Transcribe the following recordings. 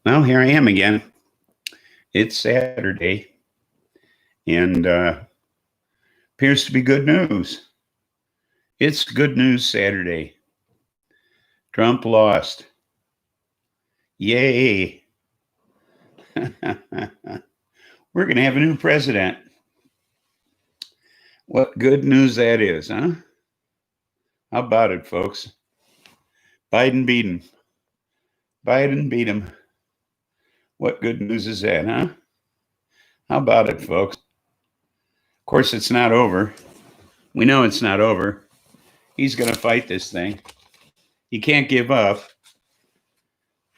Well, here I am again. It's Saturday, and appears to be good news. It's Good News Saturday. Trump lost. Yay. We're going to have a new president. What good news that is, huh? How about it, folks? Biden beat him. Biden beat him. What good news is that, huh? How about it, folks? Of course, it's not over. We know it's not over. He's going to fight this thing. He can't give up.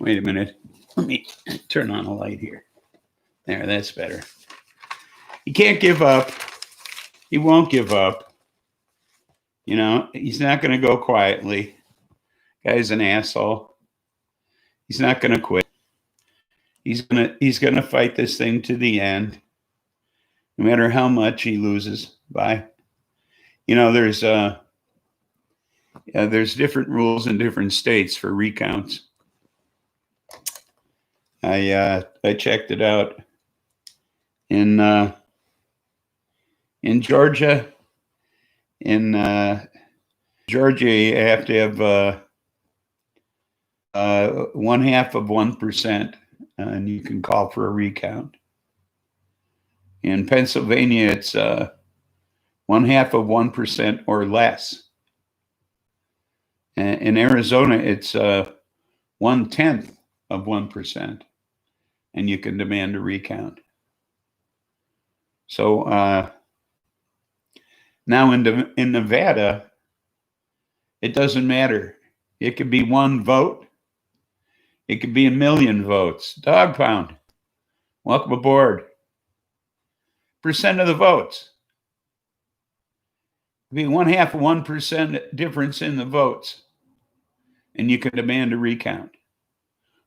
Wait a minute. Let me turn on a light here. There, that's better. He can't give up. He won't give up. You know, he's not going to go quietly. Guy's an asshole. He's not going to quit. He's going to fight this thing to the end, no matter how much he loses by. You know, there's different rules in different states for recounts. I checked it out in Georgia. In Georgia, you have to have 0.5%, and you can call for a recount. In Pennsylvania, it's 0.5% or less. In Arizona, it's 0.1%, and you can demand a recount. So now in Nevada, it doesn't matter. It could be one vote. It could be 1 million votes. Dog pound. Welcome aboard. Percent of the votes. It could be 0.5% difference in the votes, and you can demand a recount.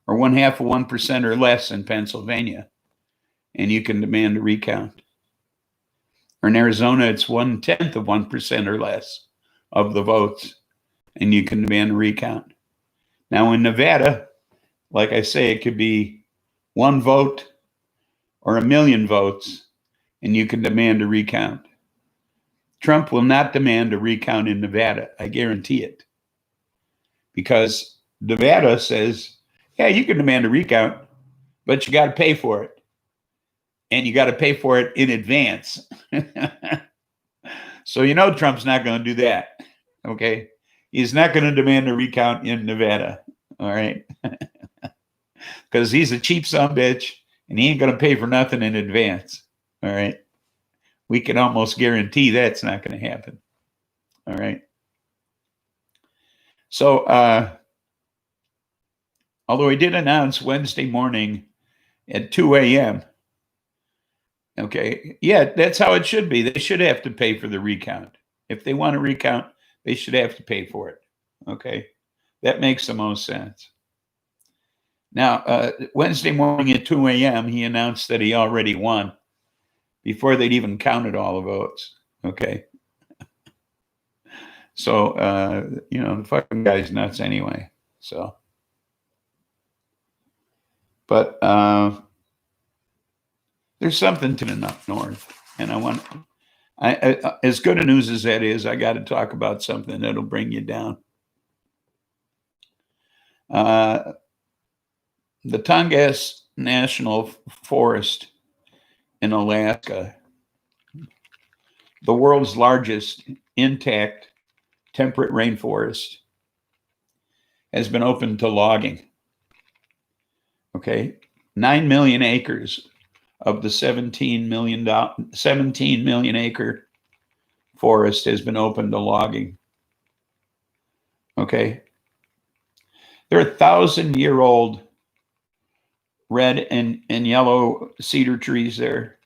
Or 0.5% or less in Pennsylvania, and you can demand a recount. Or in Arizona, it's 0.1% or less of the votes, and you can demand a recount. Now in Nevada, like I say, it could be 1 vote or 1 million votes, and you can demand a recount. Trump will not demand a recount in Nevada, I guarantee it. Because Nevada says, yeah, you can demand a recount, but you got to pay for it. And you got to pay for it in advance. So you know Trump's not going to do that, okay? He's not going to demand a recount in Nevada, all right? Because he's a cheap son of a bitch, and he ain't going to pay for nothing in advance, all right? We can almost guarantee that's not going to happen, all right? So, although he did announce Wednesday morning at 2 a.m., okay, yeah, that's how it should be. They should have to pay for the recount. If they want to recount, they should have to pay for it, okay? That makes the most sense. Now, Wednesday morning at 2 a.m., he announced that he already won before they'd even counted all the votes, okay? So, you know, the fucking guy's nuts anyway, so. But there's something to the up north, and as good a news as that is, I got to talk about something that'll bring you down. The Tongass National Forest in Alaska, the world's largest intact temperate rainforest, has been opened to logging. Okay, 9 million acres of the 17 million acre forest has been opened to logging. Okay, there are 1,000-year-old red and yellow cedar trees there,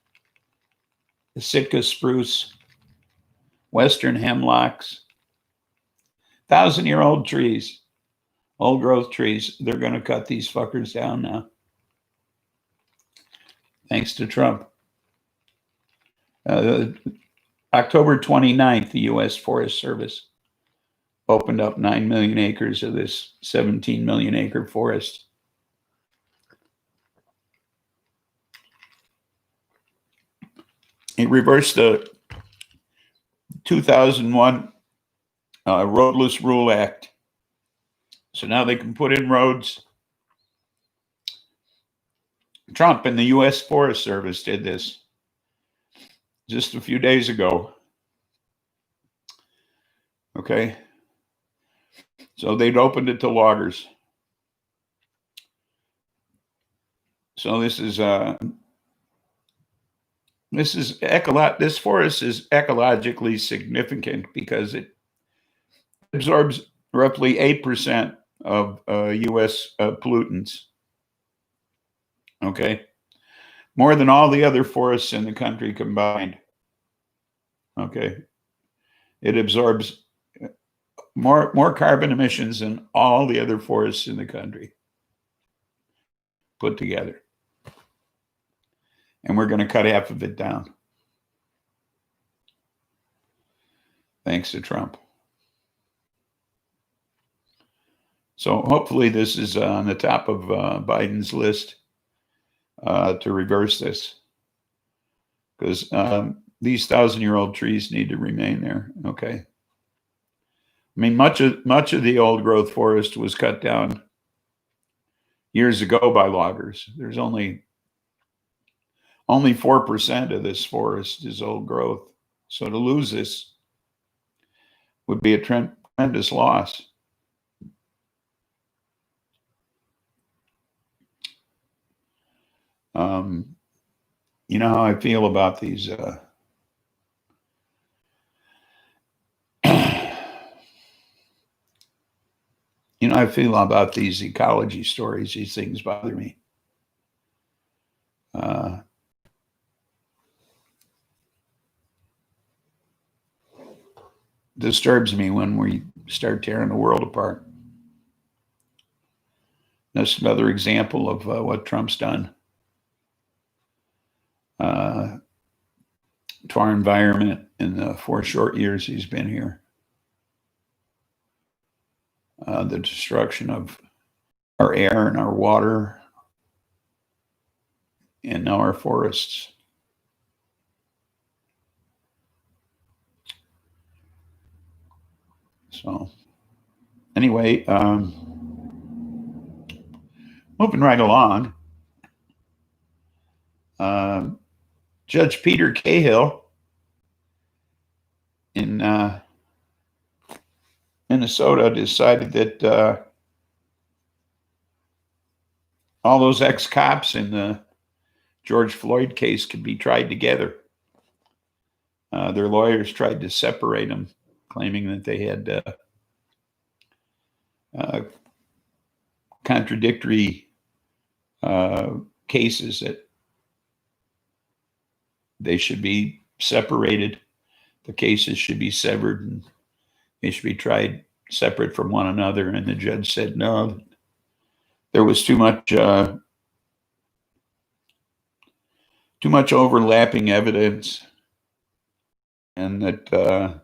the Sitka spruce, western hemlocks, 1,000-year-old trees, old growth trees. They're going to cut these fuckers down now, thanks to Trump. October 29th, the U.S. Forest Service opened up 9 million acres of this 17 million acre forest. he reversed the 2001 Roadless Rule Act. So now they can put in roads. Trump and the U.S. Forest Service did this just a few days ago. Okay. So they'd opened it to loggers. So this forest is ecologically significant because it absorbs roughly 8% of U.S. Pollutants. Okay. More than all the other forests in the country combined. Okay. It absorbs more carbon emissions than all the other forests in the country put together. And we're going to cut half of it down. Thanks to Trump. So hopefully this is on the top of Biden's list to reverse this. Because these 1,000-year-old trees need to remain there, okay? I mean, much of the old growth forest was cut down years ago by loggers. There's only 4% of this forest is old growth. So to lose this would be a tremendous loss. You know how I feel about these you know, I feel about these ecology stories. These things bother me. Disturbs me when we start tearing the world apart. That's another example of what Trump's done to our environment in the 4 short years he's been here. The destruction of our air and our water, and now our forests. So anyway, moving right along, Judge Peter Cahill in Minnesota decided that all those ex-cops in the George Floyd case could be tried together. Their lawyers tried to separate them, claiming that they had contradictory cases, that they should be separated. The cases should be severed and they should be tried separate from one another. And the judge said, no, there was too much overlapping evidence, and that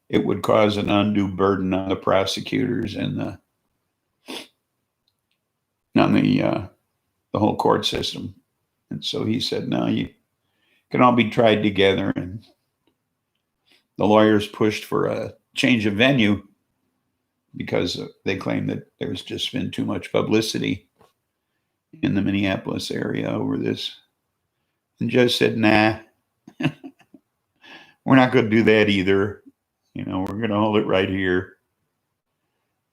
it would cause an undue burden on the prosecutors and on the whole court system. And so he said, no, you can all be tried together. And the lawyers pushed for a change of venue because they claimed that there's just been too much publicity in the Minneapolis area over this. And the judge said, nah, we're not going to do that either. You know, we're going to hold it right here.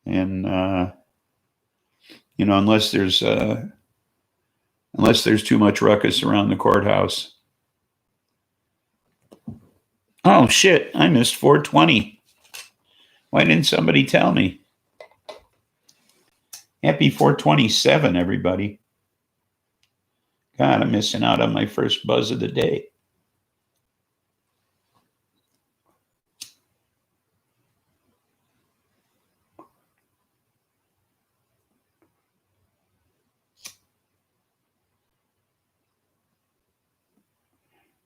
And, you know, unless there's too much ruckus around the courthouse. Oh, shit, I missed 420. Why didn't somebody tell me? Happy 427, everybody. God, I'm missing out on my first buzz of the day.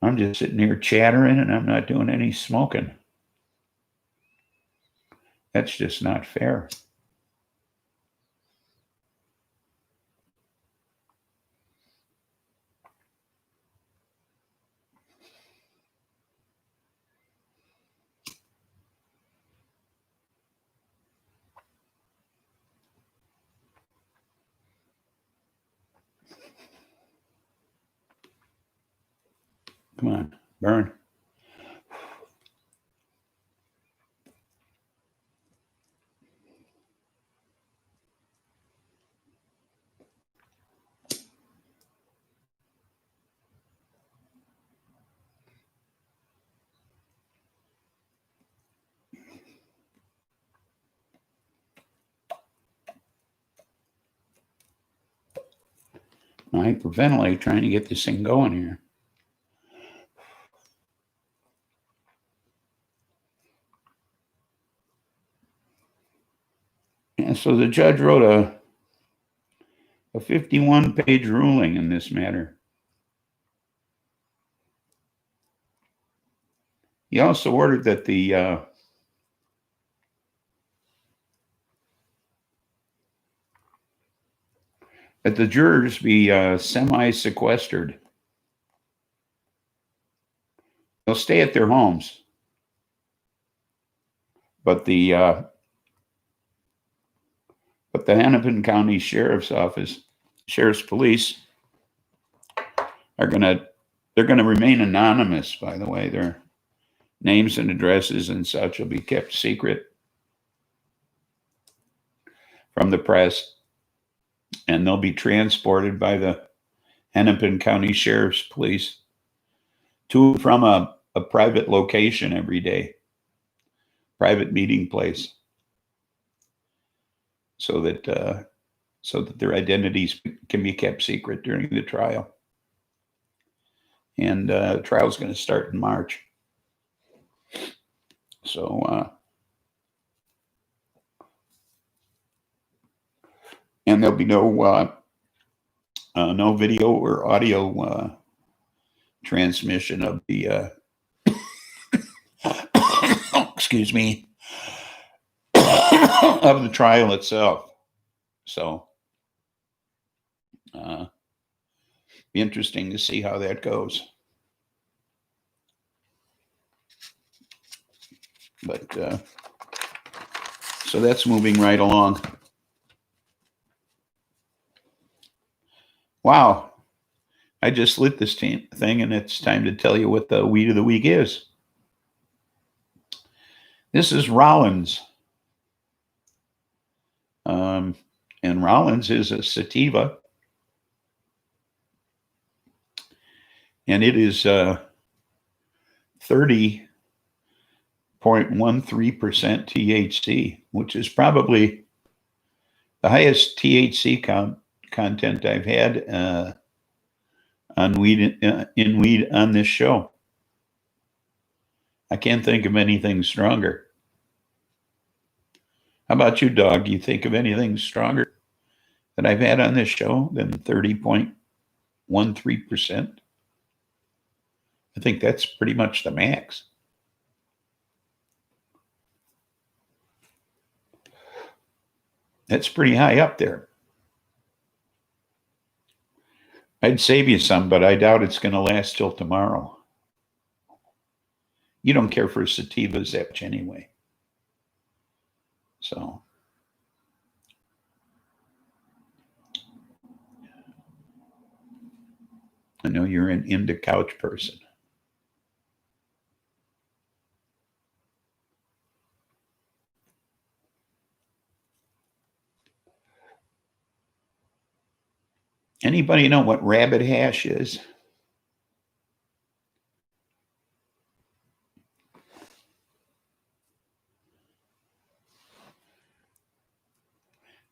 I'm just sitting here chattering and I'm not doing any smoking. That's just not fair. Come on, burn. I hyperventilate trying to get this thing going here. And so the judge wrote a 51-page ruling in this matter. He also ordered that the jurors be semi-sequestered. They'll stay at their homes, but the Hennepin County Sheriff's Police they're gonna remain anonymous. By the way, their names and addresses and such will be kept secret from the press, and they'll be transported by the Hennepin County Sheriff's Police to and from a private location every day, private meeting place, so that their identities can be kept secret during the trial. And the trial's going to start in March. So, and there'll be no video or audio transmission of the excuse me, of the trial itself. So, be interesting to see how that goes. But so that's moving right along. Wow. I just lit this thing, and it's time to tell you what the weed of the week is. This is Rollins. And Rollins is a sativa. And it is 30.13% THC, which is probably the highest THC content I've had on weed in weed on this show. I can't think of anything stronger. How about you, dog? Do you think of anything stronger that I've had on this show than 30.13%? I think that's pretty much the max. That's pretty high up there. I'd save you some, but I doubt it's going to last till tomorrow. You don't care for sativas that much anyway. So, I know you're an into couch person. Anybody know what rabbit hash is?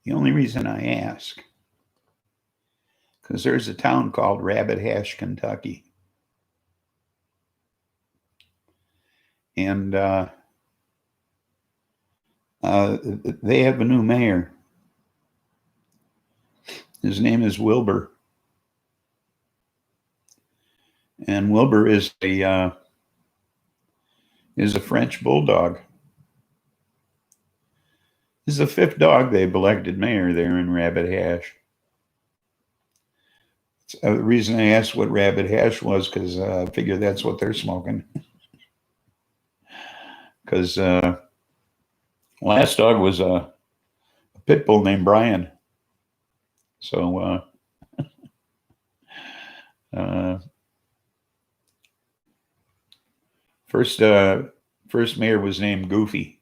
The only reason I ask, because there's a town called Rabbit Hash, Kentucky. And they have a new mayor. His name is Wilbur. And Wilbur is a French Bulldog. This is the fifth dog they've elected mayor there in Rabbit Hash. The reason I asked what Rabbit Hash was, because I figure that's what they're smoking. Because last dog was a pit bull named Brian. So First mayor was named Goofy.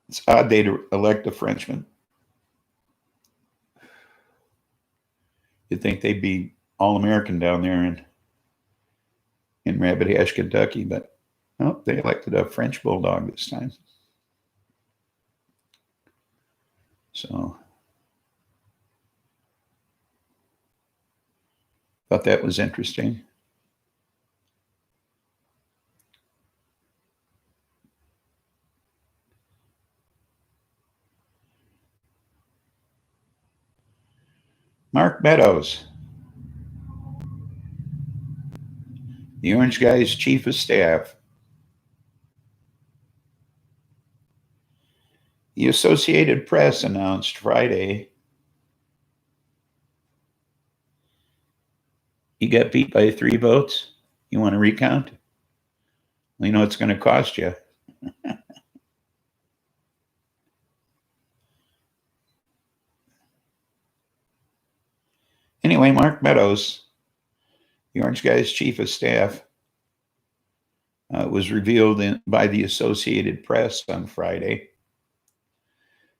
It's odd they elect a Frenchman. You'd think they'd be all-American down there in Rabbit Hash, Kentucky, but no, they elected a French Bulldog this time. So, thought that was interesting. Mark Meadows, the Orange Guy's chief of staff. The Associated Press announced Friday you got beat by 3 votes. You want to recount? Well, you know it's going to cost you. Anyway, Mark Meadows, the Orange Guy's chief of staff, was revealed by the Associated Press on Friday.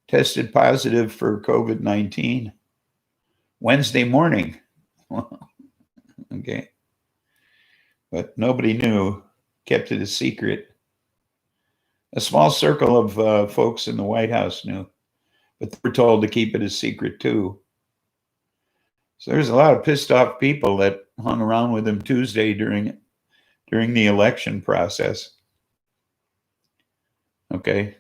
Tested positive for COVID-19 Wednesday morning. Okay. But nobody knew, kept it a secret. A small circle of folks in the White House knew, but they were told to keep it a secret too. So there's a lot of pissed off people that hung around with him Tuesday during the election process. Okay.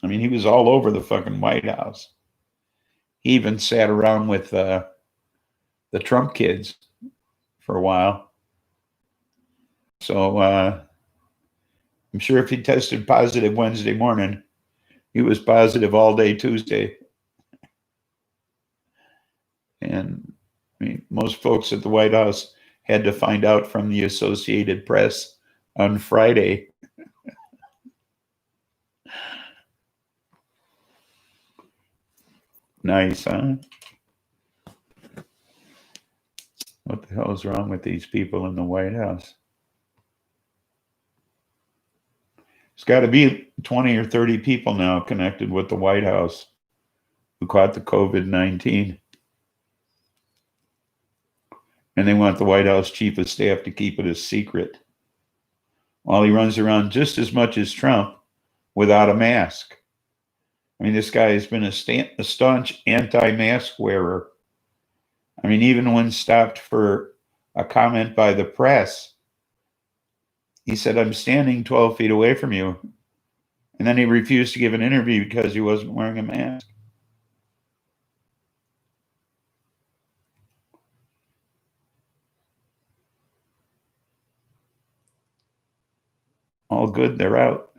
I mean, he was all over the fucking White House. He even sat around with the Trump kids for a while. So I'm sure if he tested positive Wednesday morning, he was positive all day Tuesday. And I mean, most folks at the White House had to find out from the Associated Press on Friday. Nice, huh? What the hell is wrong with these people in the White House? There's got to be 20 or 30 people now connected with the White House who caught the COVID-19. And they want the White House chief of staff to keep it a secret while he runs around just as much as Trump without a mask. I mean, this guy has been a staunch anti-mask wearer. I mean, even when stopped for a comment by the press, he said, "I'm standing 12 feet away from you." And then he refused to give an interview because he wasn't wearing a mask. All good, they're out.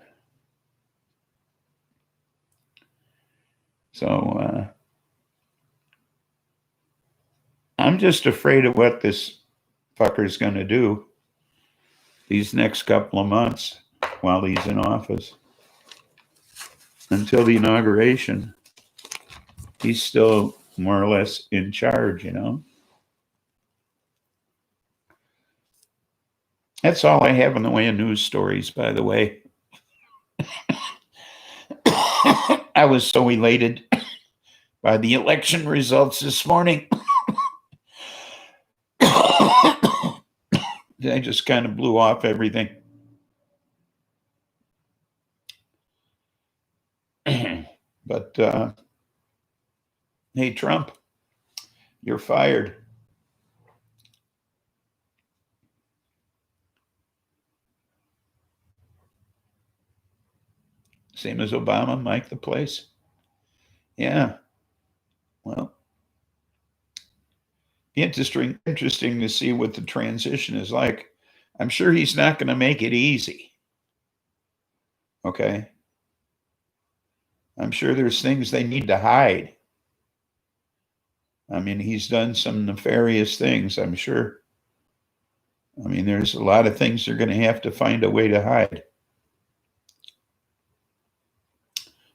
So I'm just afraid of what this fucker's going to do these next couple of months while he's in office. Until the inauguration, he's still more or less in charge, you know? That's all I have in the way of news stories, by the way. I was so elated by the election results this morning. I just kind of blew off everything. But, hey, Trump, you're fired. Same as Obama, Mike the place. Yeah. Well, interesting to see what the transition is like. I'm sure he's not going to make it easy. Okay. I'm sure there's things they need to hide. I mean, he's done some nefarious things, I'm sure. I mean, there's a lot of things they're going to have to find a way to hide.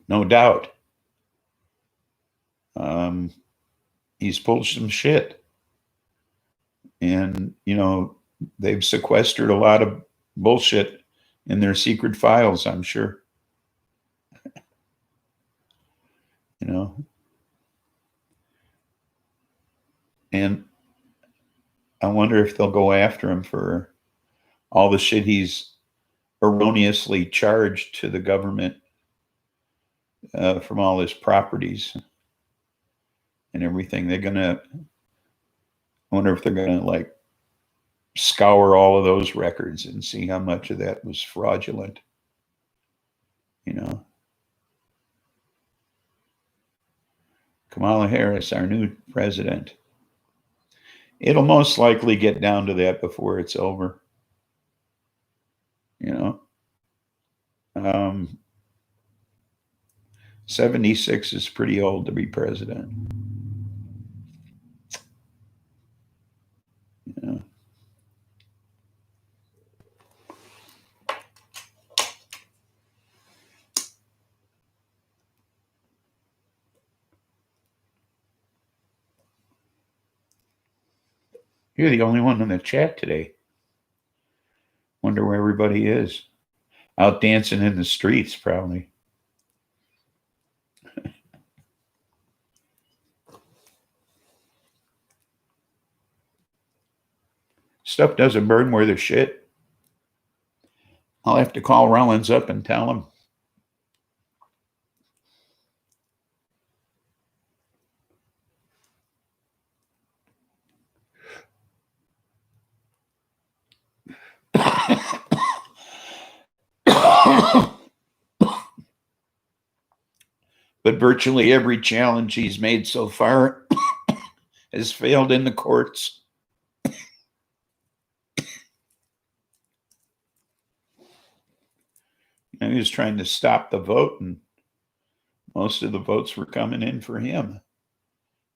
no doubt. He's pulled some shit. And, you know, they've sequestered a lot of bullshit in their secret files, I'm sure. You know? And I wonder if they'll go after him for all the shit he's erroneously charged to the government from all his properties and everything. They're gonna, I wonder if they're gonna like scour all of those records and see how much of that was fraudulent. You know, Kamala Harris, our new president. It'll most likely get down to that before it's over. You know, 76 is pretty old to be president. Yeah. You're the only one in the chat today. Wonder where everybody is. Out dancing in the streets, probably. Stuff doesn't burn worth a shit. I'll have to call Rollins up and tell him. But virtually every challenge he's made so far has failed in the courts. And he was trying to stop the vote, and most of the votes were coming in for him,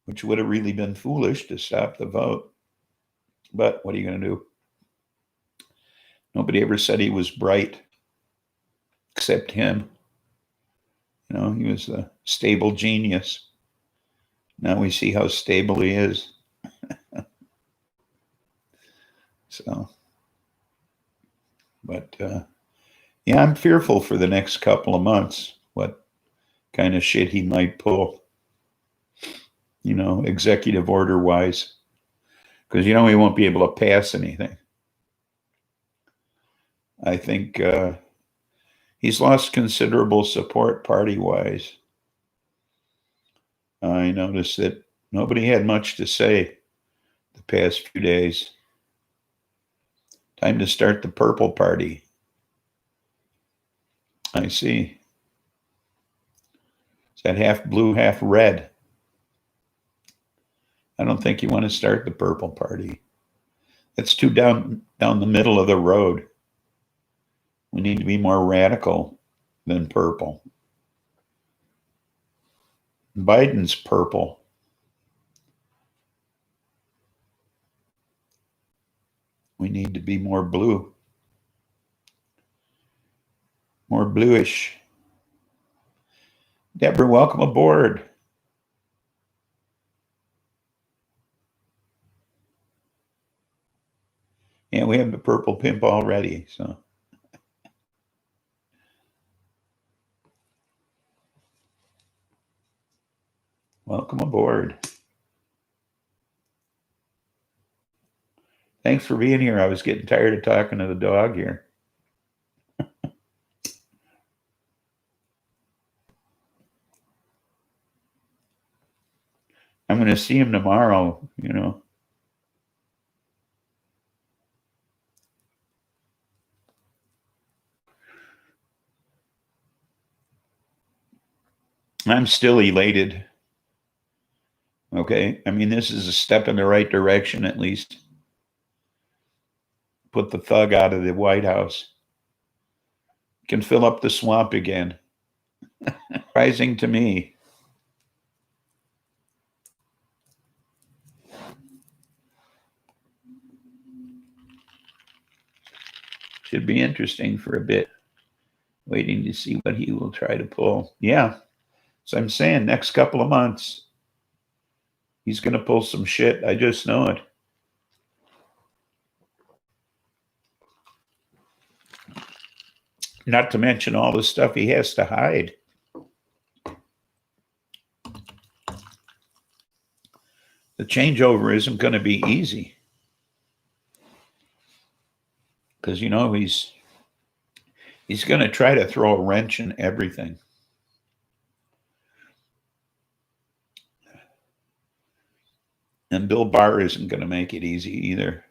which would have really been foolish to stop the vote. But what are you going to do? Nobody ever said he was bright, except him. You know, he was a stable genius. Now we see how stable he is. So, but yeah, I'm fearful for the next couple of months, what kind of shit he might pull, you know, executive order wise, because, you know, he won't be able to pass anything. I think he's lost considerable support party wise. I noticed that nobody had much to say the past few days. Time to start the purple party. I see. Is that half blue, half red? I don't think you want to start the purple party. It's too down the middle of the road. We need to be more radical than purple. Biden's purple. We need to be more blue. More bluish. Deborah, welcome aboard. Yeah, we have the purple pimp already, so. Welcome aboard. Thanks for being here. I was getting tired of talking to the dog here. I'm going to see him tomorrow, you know. I'm still elated. Okay. I mean, this is a step in the right direction, at least. Put the thug out of the White House. Can fill up the swamp again. Surprising to me. Should be interesting for a bit. Waiting to see what he will try to pull. Yeah. So I'm saying next couple of months, he's going to pull some shit. I just know it. Not to mention all the stuff he has to hide. The changeover isn't going to be easy. Because, you know, he's going to try to throw a wrench in everything. And Bill Barr isn't going to make it easy either.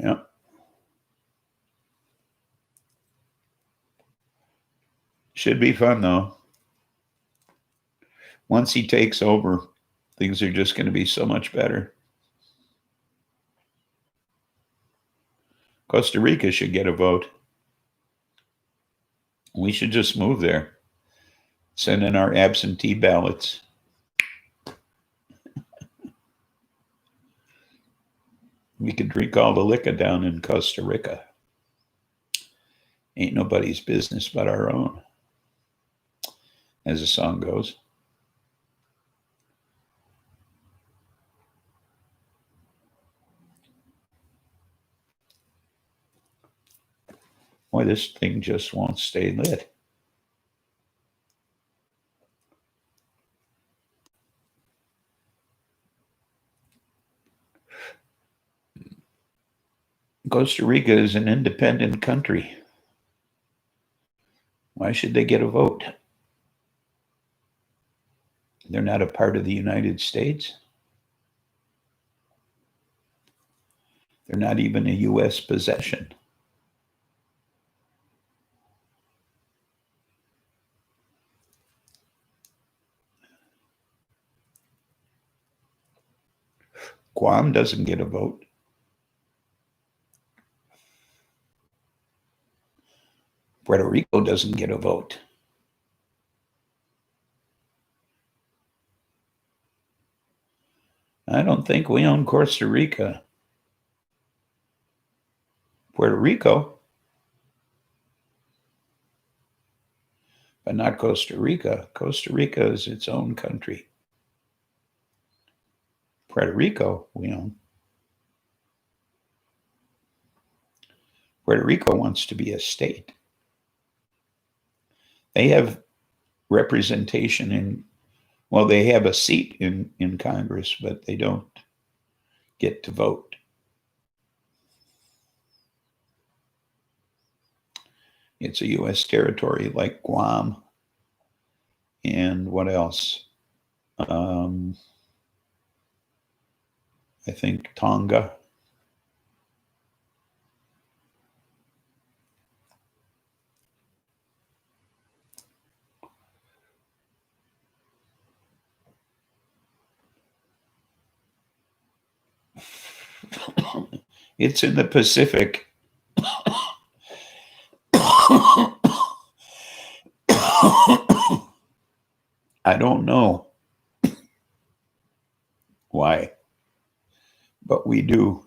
Yeah. Should be fun, though. Once he takes over, things are just going to be so much better. Costa Rica should get a vote. We should just move there. Send in our absentee ballots. We could drink all the liquor down in Costa Rica. Ain't nobody's business but our own, as the song goes. Boy, this thing just won't stay lit. Costa Rica is an independent country. Why should they get a vote? They're not a part of the United States. They're not even a U.S. possession. Guam doesn't get a vote. Puerto Rico doesn't get a vote. I don't think we own Costa Rica. Puerto Rico, but not Costa Rica. Costa Rica is its own country. Puerto Rico, we own. Puerto Rico wants to be a state. They have representation in, well, they have a seat in Congress, but they don't get to vote. It's a U.S. territory like Guam. And what else? I think Tonga. It's in the Pacific. I don't know why, but we do.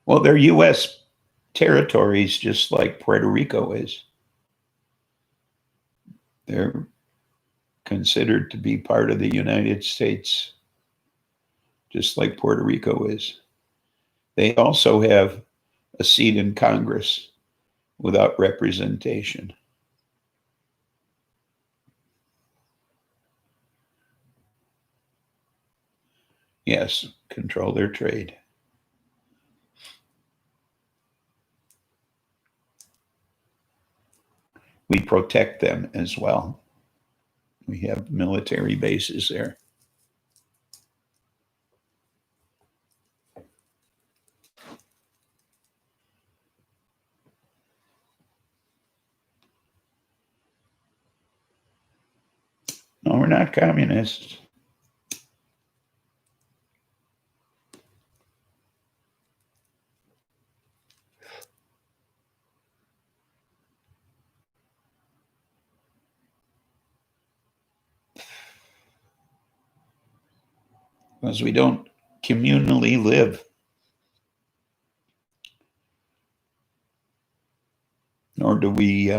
Well, they're U.S. territories, just like Puerto Rico is. They're considered to be part of the United States, just like Puerto Rico is. They also have a seat in Congress without representation. Yes, control their trade. We protect them as well. We have military bases there. No, we're not communists. because we don't communally live. Nor do we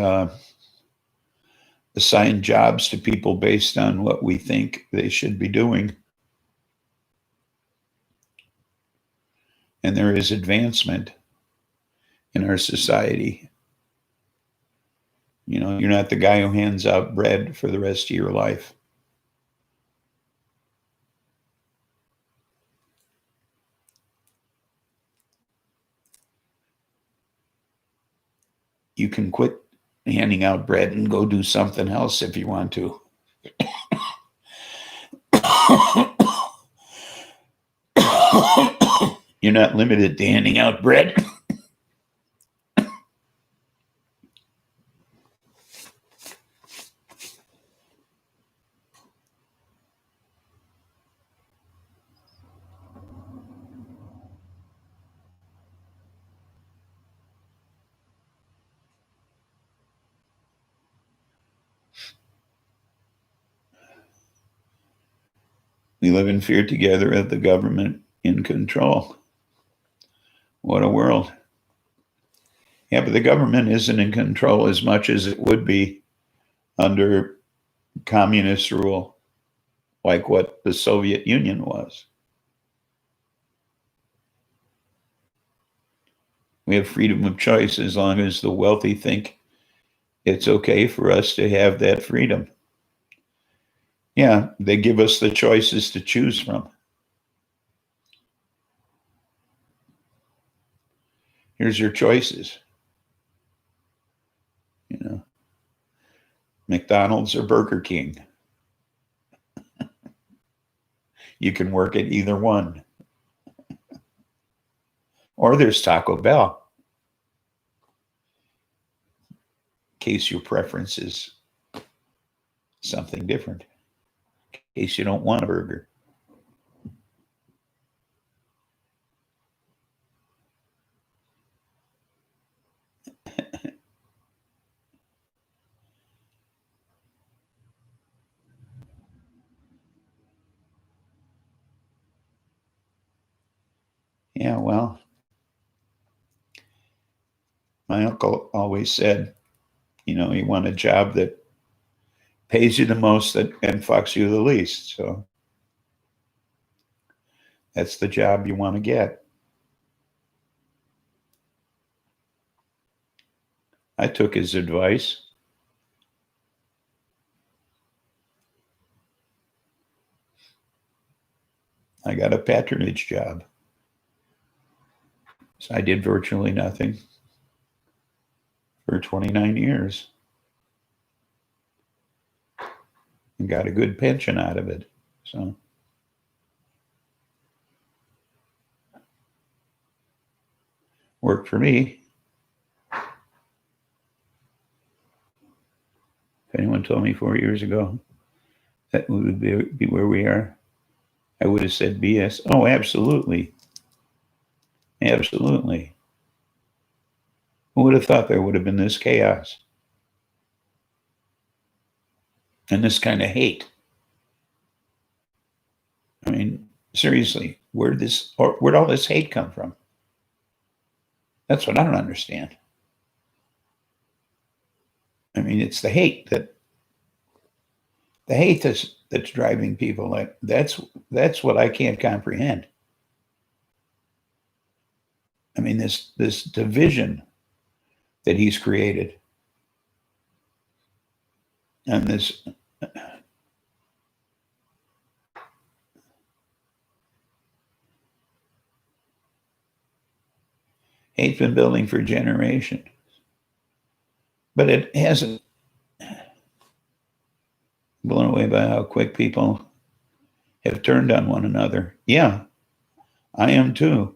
assign jobs to people based on what we think they should be doing. And there is advancement in our society. You know, you're not the guy who hands out bread for the rest of your life. You can quit handing out bread and go do something else if you want to. You're not limited to handing out bread. We live in fear together of the government in control. What a world. Yeah, but the government isn't in control as much as it would be under communist rule, like what the Soviet Union was. We have freedom of choice as long as the wealthy think it's okay for us to have that freedom. Yeah, they give us the choices to choose from. Here's your choices. You know, McDonald's or Burger King. You can work at either one. Or there's Taco Bell, in case your preference is something different, in case you don't want a burger. Yeah, well, my uncle always said, you know, you want a job that pays you the most and fucks you the least. So that's the job you want to get. I took his advice. I got a patronage job. So I did virtually nothing for 29 years and got a good pension out of it. So worked for me. If anyone told me 4 years ago that we would be where we are, I would have said BS. Oh, absolutely. Absolutely. Who would have thought there would have been this chaos and this kind of hate? I mean, seriously, where'd all this hate come from? That's what I don't understand. I mean, it's the hate that's driving people. Like that's what I can't comprehend. I mean, this division that he's created, and this hate's been building for generations, but it hasn't. Blown away by how quick people have turned on one another. Yeah, I am too.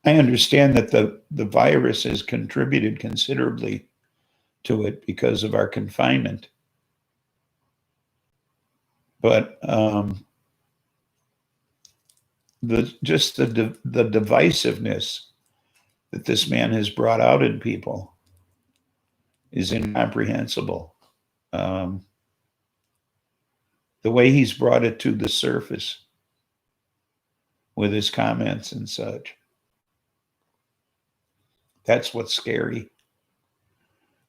I understand that the virus has contributed considerably to it because of our confinement. But the divisiveness that this man has brought out in people is incomprehensible. The way he's brought it to the surface with his comments and such. That's what's scary.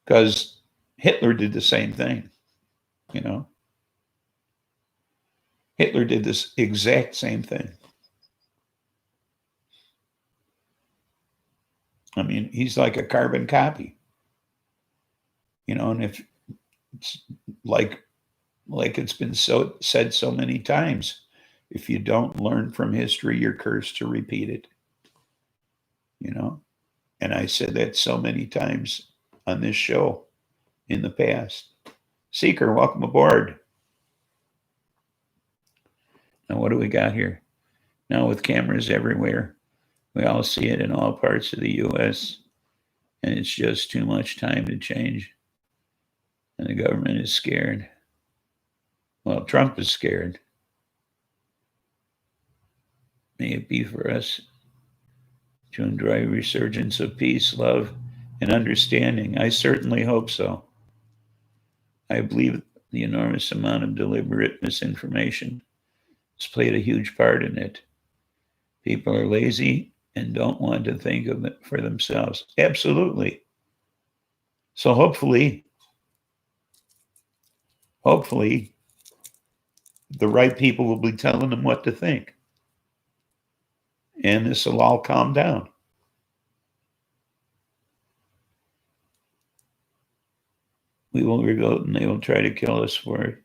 Because Hitler did the same thing, you know. Hitler did this exact same thing. I mean, he's like a carbon copy, you know. And if it's like it's been said so many times, if you don't learn from history, you're cursed to repeat it, you know. And I said that so many times on this show in the past. Seeker, welcome aboard. Now, what do we got here? Now, with cameras everywhere, we all see it in all parts of the U.S., and it's just too much time to change. And the government is scared. Well, Trump is scared. May it be for us to enjoy a resurgence of peace, love, and understanding. I certainly hope so. I believe the enormous amount of deliberate misinformation has played a huge part in it. People are lazy and don't want to think of it for themselves. Absolutely. So hopefully, the right people will be telling them what to think. And this will all calm down. We will revolt and they will try to kill us for it,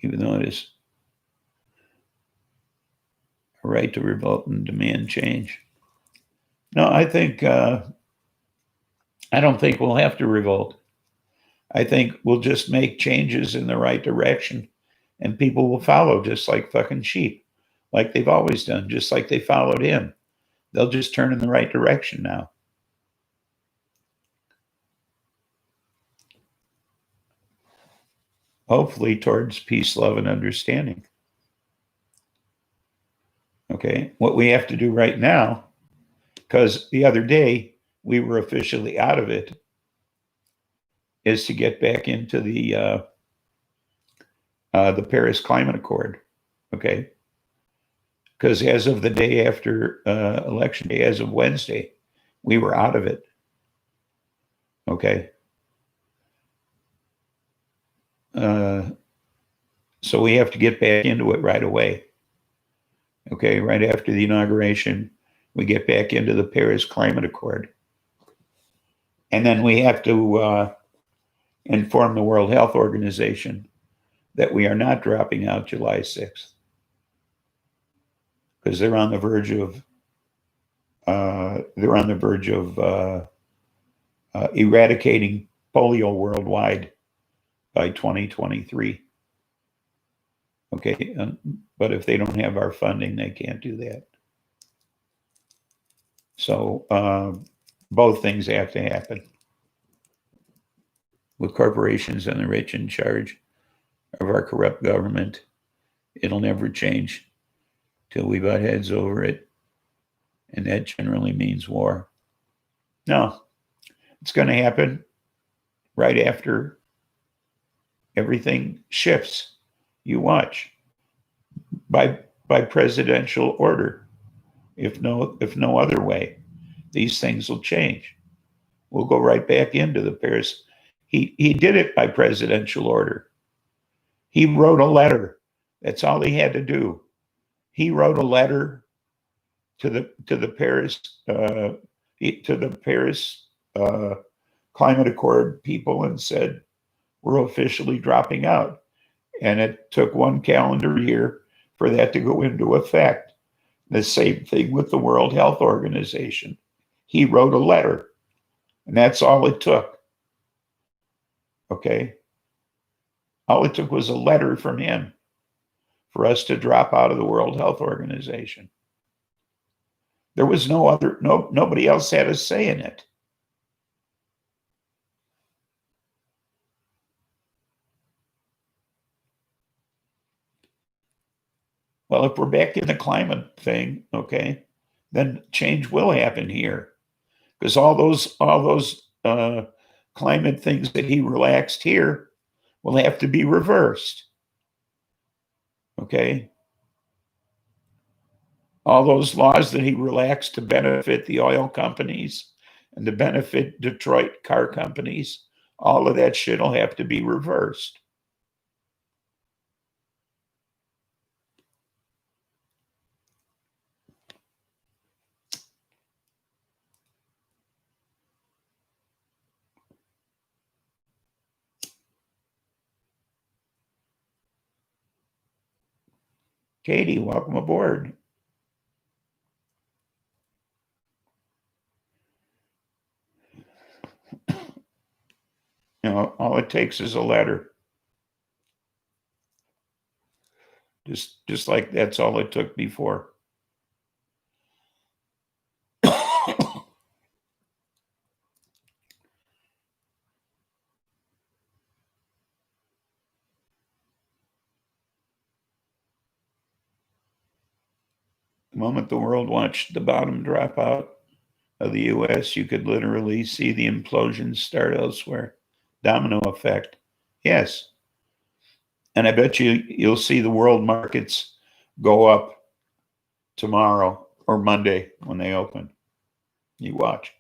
even though it is a right to revolt and demand change. No, I don't think we'll have to revolt. I think we'll just make changes in the right direction and people will follow just like fucking sheep, like they've always done, just like they followed him. They'll just turn in the right direction now. Hopefully towards peace, love, and understanding. Okay, what we have to do right now, because the other day we were officially out of it, is to get back into the Paris Climate Accord. Okay, because as of the day after election day, as of Wednesday, we were out of it. Okay. So we have to get back into it right away. Okay, right after the inauguration, we get back into the Paris Climate Accord. And then we have to inform the World Health Organization that we are not dropping out July 6th. Because they're on the verge of eradicating polio worldwide by 2023. Okay, but if they don't have our funding, they can't do that. So both things have to happen. With corporations and the rich in charge of our corrupt government, it'll never change till we butt heads over it. And that generally means war. No, it's going to happen right after everything shifts. You watch. By presidential order. If no other way, these things will change. We'll go right back into the Paris. He did it by presidential order. He wrote a letter. That's all he had to do. He wrote a letter to the Paris Climate Accord people and said, we're officially dropping out. And it took 1 calendar year for that to go into effect. The same thing with the World Health Organization. He wrote a letter, and that's all it took. Okay? All it took was a letter from him for us to drop out of the World Health Organization. There was nobody else had a say in it. Well, if we're back in the climate thing, okay, then change will happen here, because all those climate things that he relaxed here will have to be reversed. Okay, all those laws that he relaxed to benefit the oil companies and to benefit Detroit car companies, all of that shit will have to be reversed. Katie, welcome aboard. You know, all it takes is a letter. Just like that's all it took before. The moment the world watched the bottom drop out of the US, you could literally see the implosion start elsewhere. Domino effect. Yes. And I bet you'll see the world markets go up tomorrow or Monday when they open. You watch.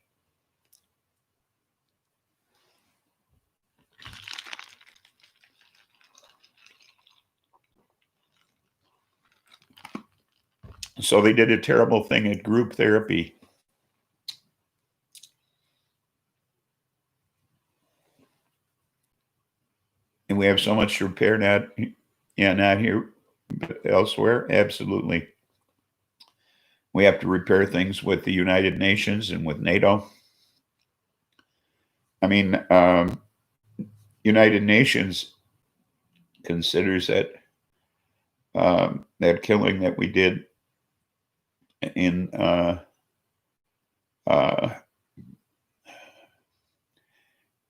So they did a terrible thing at group therapy. And we have so much to repair, not here, but elsewhere. Absolutely. We have to repair things with the United Nations and with NATO. I mean, United Nations considers that that killing that we did in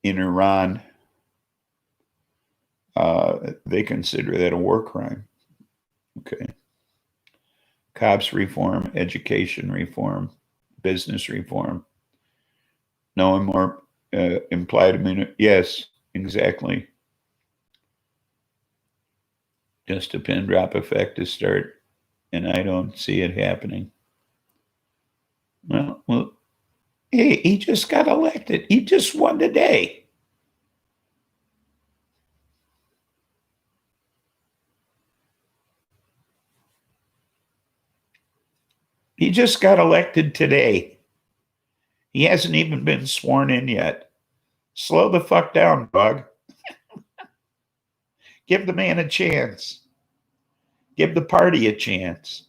Iran, they consider that a war crime. Okay. Cops reform, education reform, business reform. No more implied immunity. Yes, exactly. Just a pin drop effect to start, and I don't see it happening. Well, hey, he just got elected. He just won today. He just got elected today. He hasn't even been sworn in yet. Slow the fuck down, dog. Give the man a chance. Give the party a chance.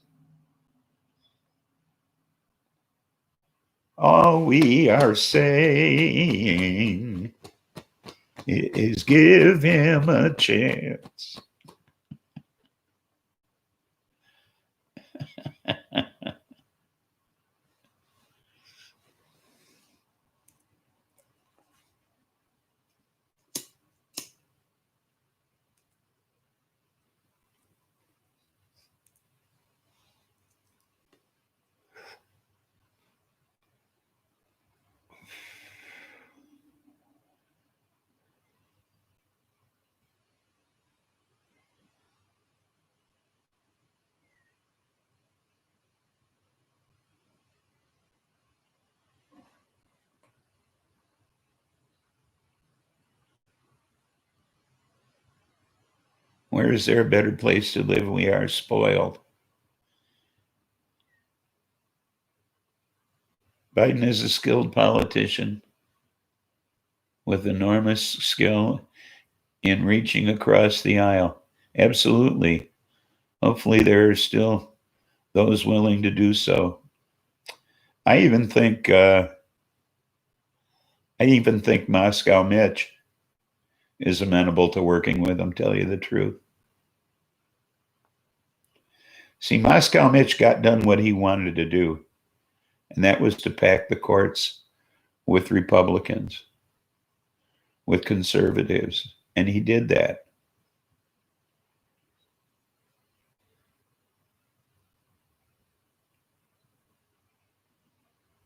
All we are saying is give him a chance. Where is there a better place to live? We are spoiled. Biden is a skilled politician with enormous skill in reaching across the aisle. Absolutely. Hopefully there are still those willing to do so. I even think Moscow Mitch is amenable to working with him, tell you the truth. See, Moscow Mitch got done what he wanted to do, and that was to pack the courts with Republicans, with conservatives, and he did that.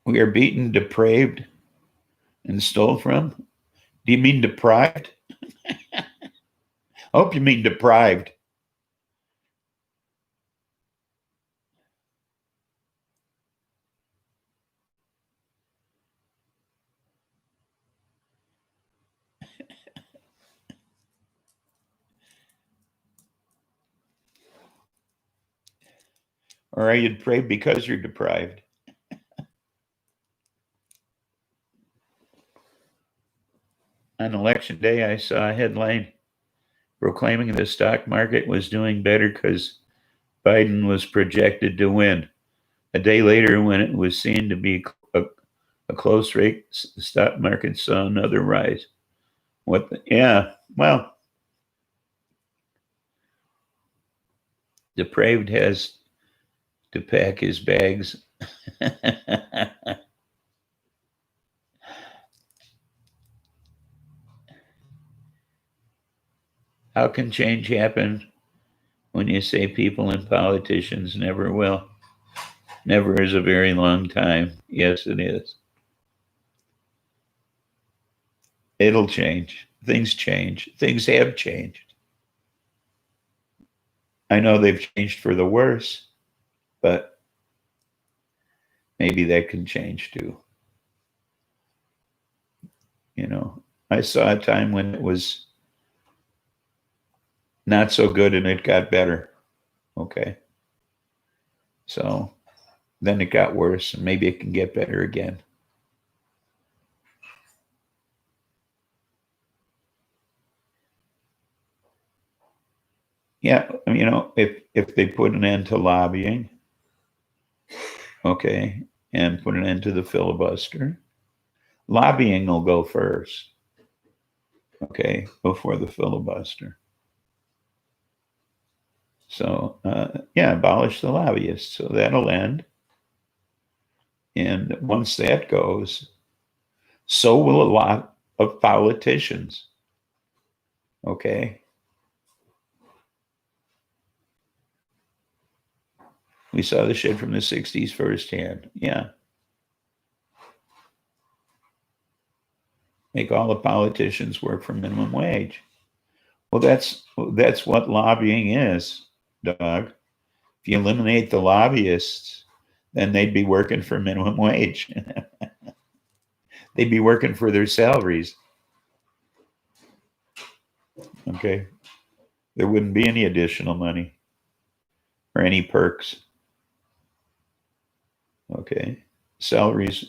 We are beaten, depraved, and stole from. Do you mean deprived? I hope you mean deprived. Or are you depraved because you're deprived? On election day, I saw a headline proclaiming the stock market was doing better because Biden was projected to win. A day later, when it was seen to be a close race, the stock market saw another rise. Yeah, well, depraved has to pack his bags. How can change happen when you say people and politicians never will? Never is a very long time. Yes, it is. It'll change. Things change. Things have changed. I know they've changed for the worse, but maybe that can change too. You know, I saw a time when it was not so good and it got better. Okay. So then it got worse and maybe it can get better again. Yeah, you know, if they put an end to lobbying, okay, and put an end to the filibuster, lobbying will go first, okay, before the filibuster. So, yeah, abolish the lobbyists. So that'll end. And once that goes, so will a lot of politicians, okay? We saw the shit from the 60s firsthand. Yeah. Make all the politicians work for minimum wage. Well, that's what lobbying is, dog. If you eliminate the lobbyists, then they'd be working for minimum wage. They'd be working for their salaries. Okay. There wouldn't be any additional money or any perks. Okay. Salaries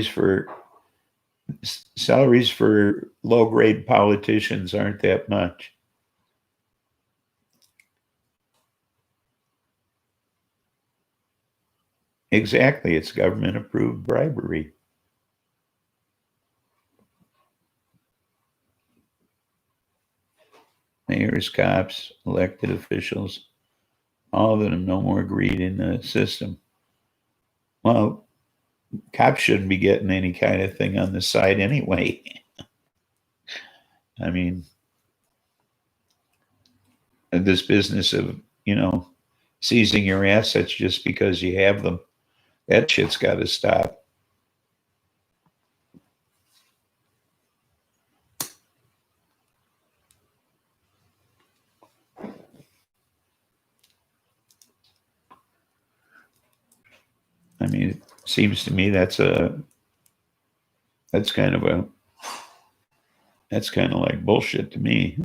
for low grade politicians aren't that much. Exactly. It's government approved bribery. Mayors, cops, elected officials, all of them, no more greed in the system. Well, cops shouldn't be getting any kind of thing on the side anyway. I mean, this business of, you know, seizing your assets just because you have them, that shit's got to stop. I mean, it seems to me that's kind of like bullshit to me.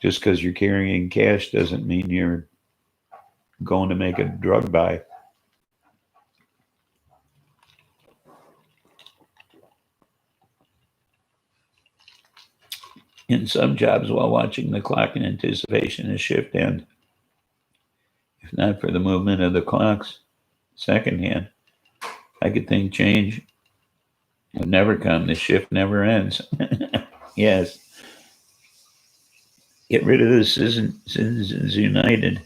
Just because you're carrying cash doesn't mean you're going to make a drug buy. In some jobs, while watching the clock in anticipation of shift end, if not for the movement of the clocks secondhand, I could think change would never come. The shift never ends. Yes. Get rid of the Citizens United.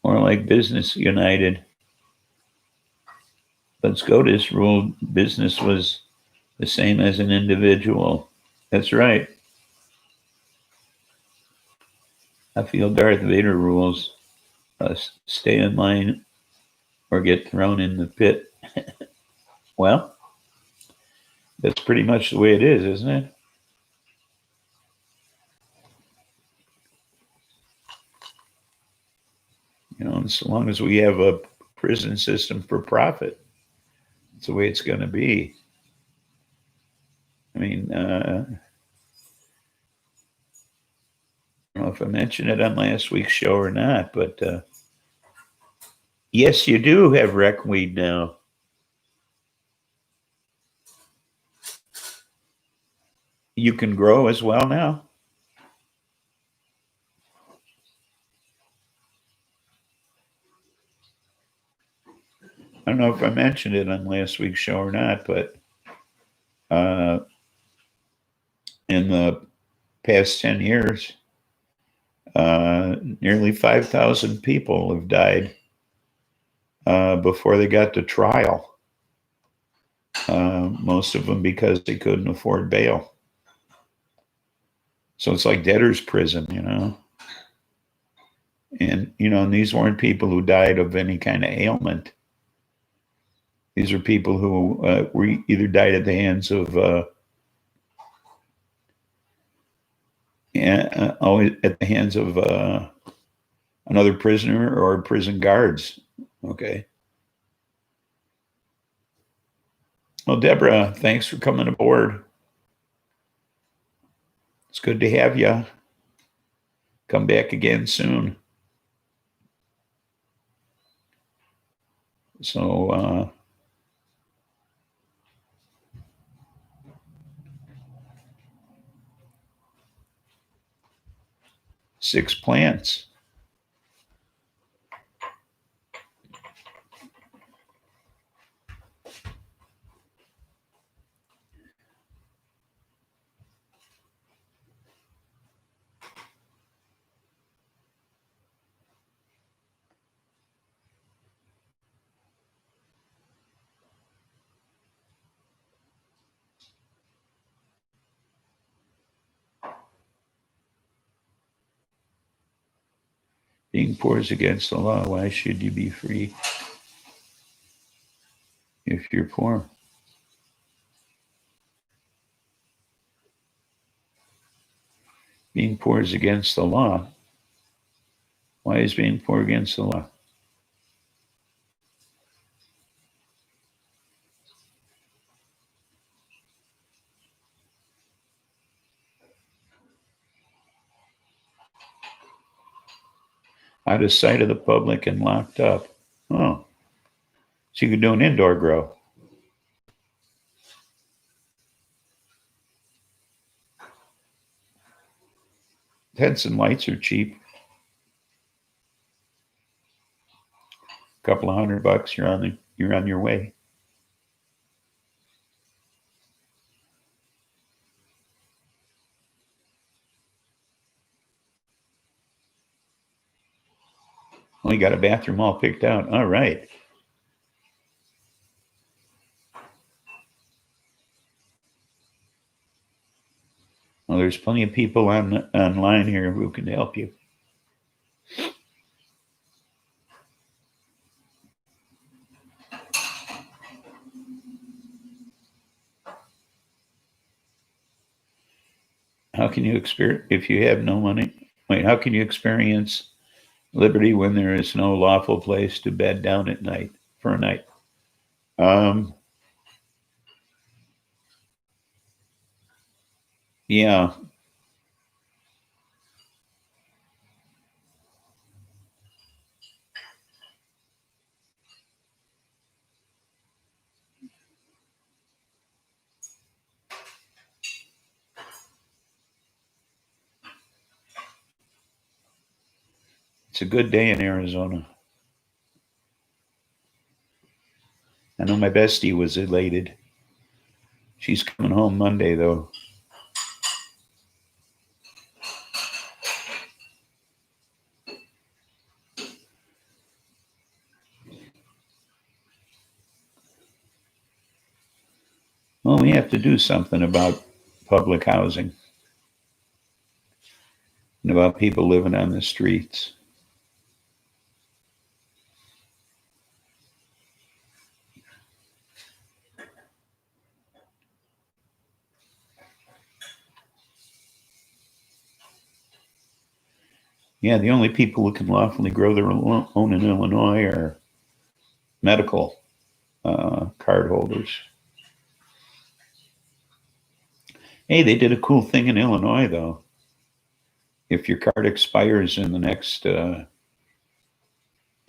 More like Business United. But SCOTUS ruled business was the same as an individual. That's right. I feel Darth Vader rules stay in line or get thrown in the pit. Well, that's pretty much the way it is, isn't it? You know, as long as we have a prison system for profit, it's the way it's going to be. I mean, I don't know if I mentioned it on last week's show or not, but yes, you do have reckweed now. You can grow as well now. I don't know if I mentioned it on last week's show or not, but in the past 10 years, nearly 5,000 people have died before they got to trial. Most of them because they couldn't afford bail. So it's like debtors' prison, you know. And, you know, and these weren't people who died of any kind of ailment. These are people who were either died at the hands of always at the hands of another prisoner or prison guards. Okay. Well, Deborah, thanks for coming aboard. It's good to have you. Come back again soon. So, 6 plants. Being poor is against the law. Why should you be free if you're poor? Being poor is against the law. Why is being poor against the law? Out of sight of the public and locked up. Oh, so you could do an indoor grow. Tents and lights are cheap. A couple of $100, you're on your way. Well, you got a bathroom all picked out. All right. Well, there's plenty of people online here who can help you. How can you experience if you have no money? Wait, how can you experience liberty when there is no lawful place to bed down at night for a night? Yeah. It's a good day in Arizona. I know my bestie was elated. She's coming home Monday, though. Well, we have to do something about public housing and about people living on the streets. Yeah, the only people who can lawfully grow their own in Illinois are medical card holders. Hey, they did a cool thing in Illinois, though. if your card expires in the next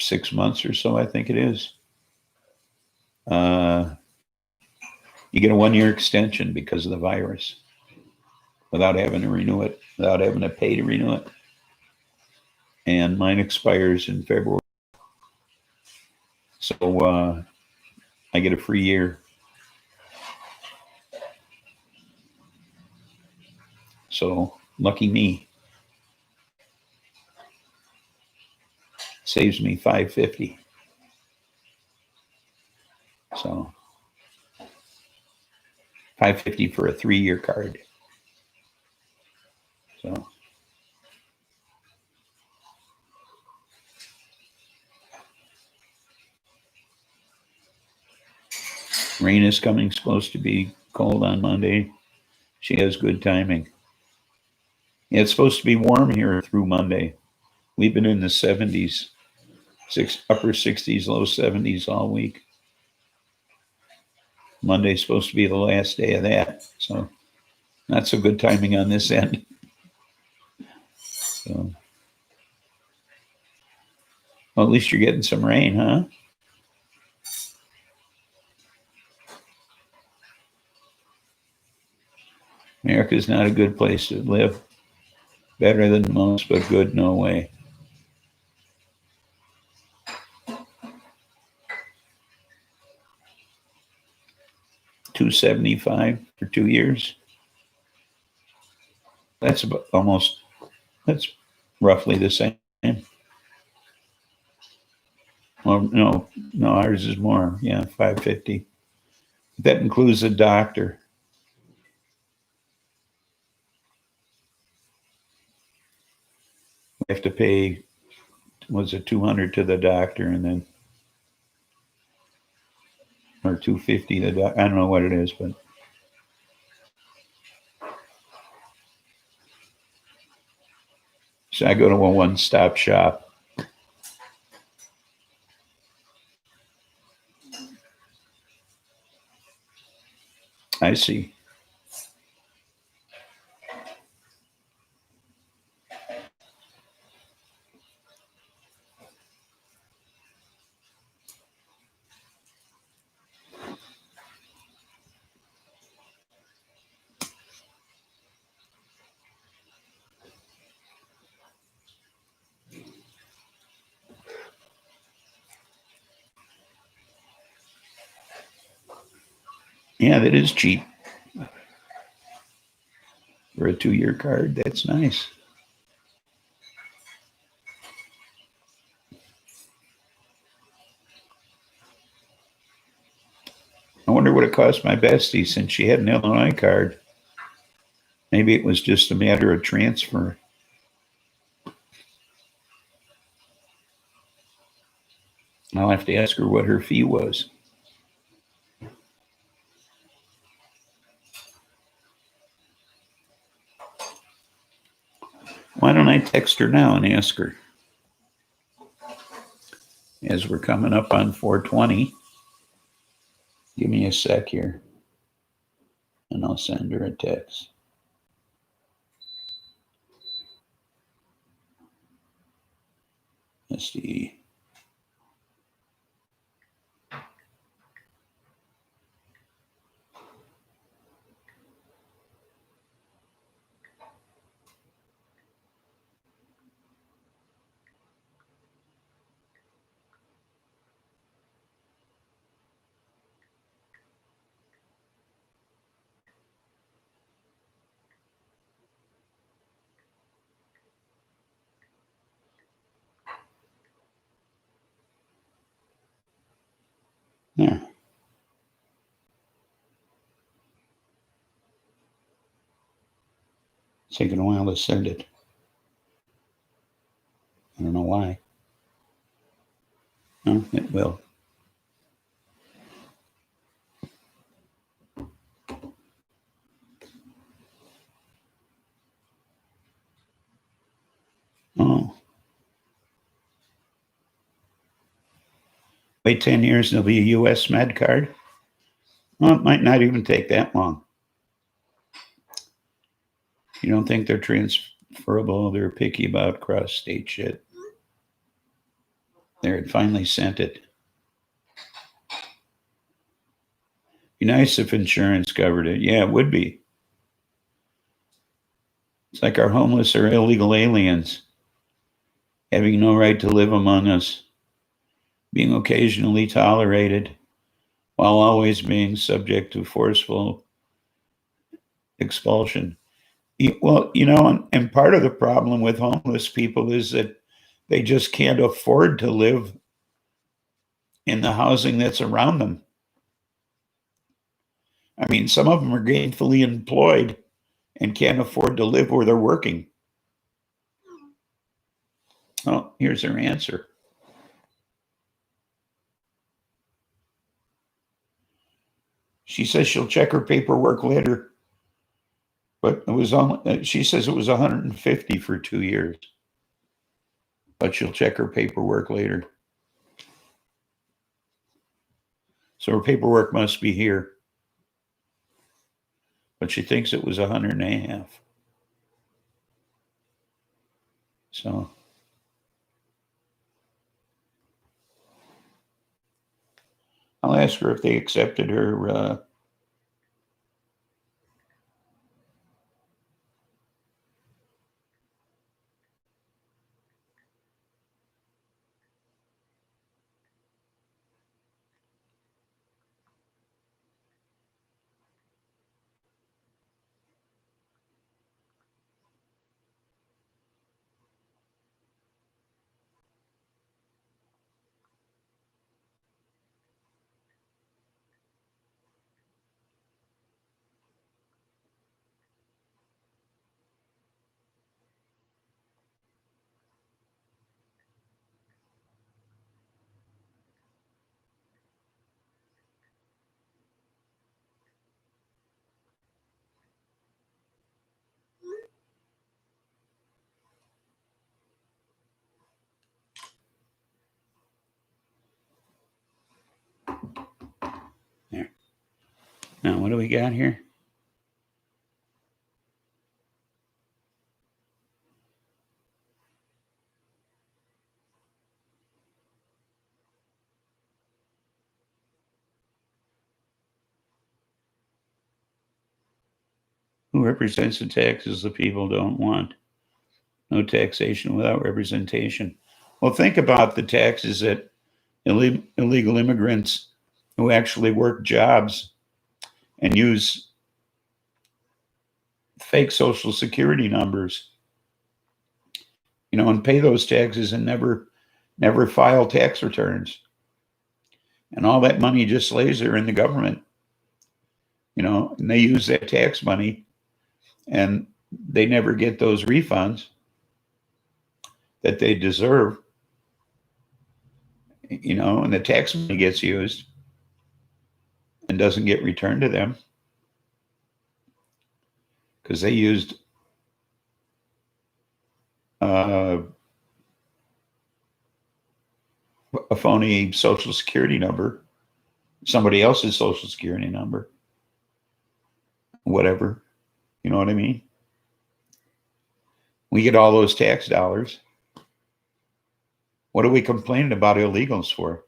6 months or so, I think it is, you get a 1-year extension because of the virus without having to renew it, without having to pay to renew it. And mine expires in February. So I get a free year. So lucky me. Saves me $5.50. So $5.50 for a 3-year card. So rain is coming, supposed to be cold on Monday. She has good timing. Yeah, it's supposed to be warm here through Monday. We've been in the 70s, upper 60s, low 70s all week. Monday's supposed to be the last day of that. So not so good timing on this end. So, well, at least you're getting some rain, huh? America's not a good place to live. Better than most, but good, no way. $275 for 2 years. That's about that's roughly the same. Well, no, ours is more. Yeah, $5.50. That includes a doctor. We have to pay, was it $200 to the doctor, and then, or $250 the doctor. I don't know what it is, but so I go to a one-stop shop. I see. Yeah, that is cheap. For a 2-year card, that's nice. I wonder what it cost my bestie since she had an Illinois card. Maybe it was just a matter of transfer. I'll have to ask her what her fee was. Why don't I text her now and ask her? As we're coming up on 420. Give me a sec here. And I'll send her a text. Let's see. There. It's taking a while to send it. I don't know why. No, it will. Oh. Wait 10 years and there'll be a U.S. med card? Well, it might not even take that long. You don't think they're Furbo, they're picky about cross-state shit. There, it finally sent it. Be nice if insurance covered it. Yeah, it would be. It's like our homeless are illegal aliens, having no right to live among us, being occasionally tolerated, while always being subject to forceful expulsion. Well, and part of the problem with homeless people is that they just can't afford to live in the housing that's around them. I mean, some of them are gainfully employed and can't afford to live where they're working. Oh, here's her answer. She says she'll check her paperwork later, but it was she says it was 150 for 2 years, but she'll check her paperwork later. So her paperwork must be here, but she thinks it was 150. So I'll ask her if they accepted her there. Now, what do we got here? Who represents the taxes the people don't want? No taxation without representation. Well, think about the taxes that illegal immigrants who actually work jobs and use fake social security numbers, and pay those taxes and never file tax returns. And all that money just lays there in the government, and they use that tax money and they never get those refunds that they deserve, and the tax money gets used and doesn't get returned to them because they used a phony social security number, somebody else's social security number, whatever. You know what I mean? We get all those tax dollars. What are we complaining about illegals for?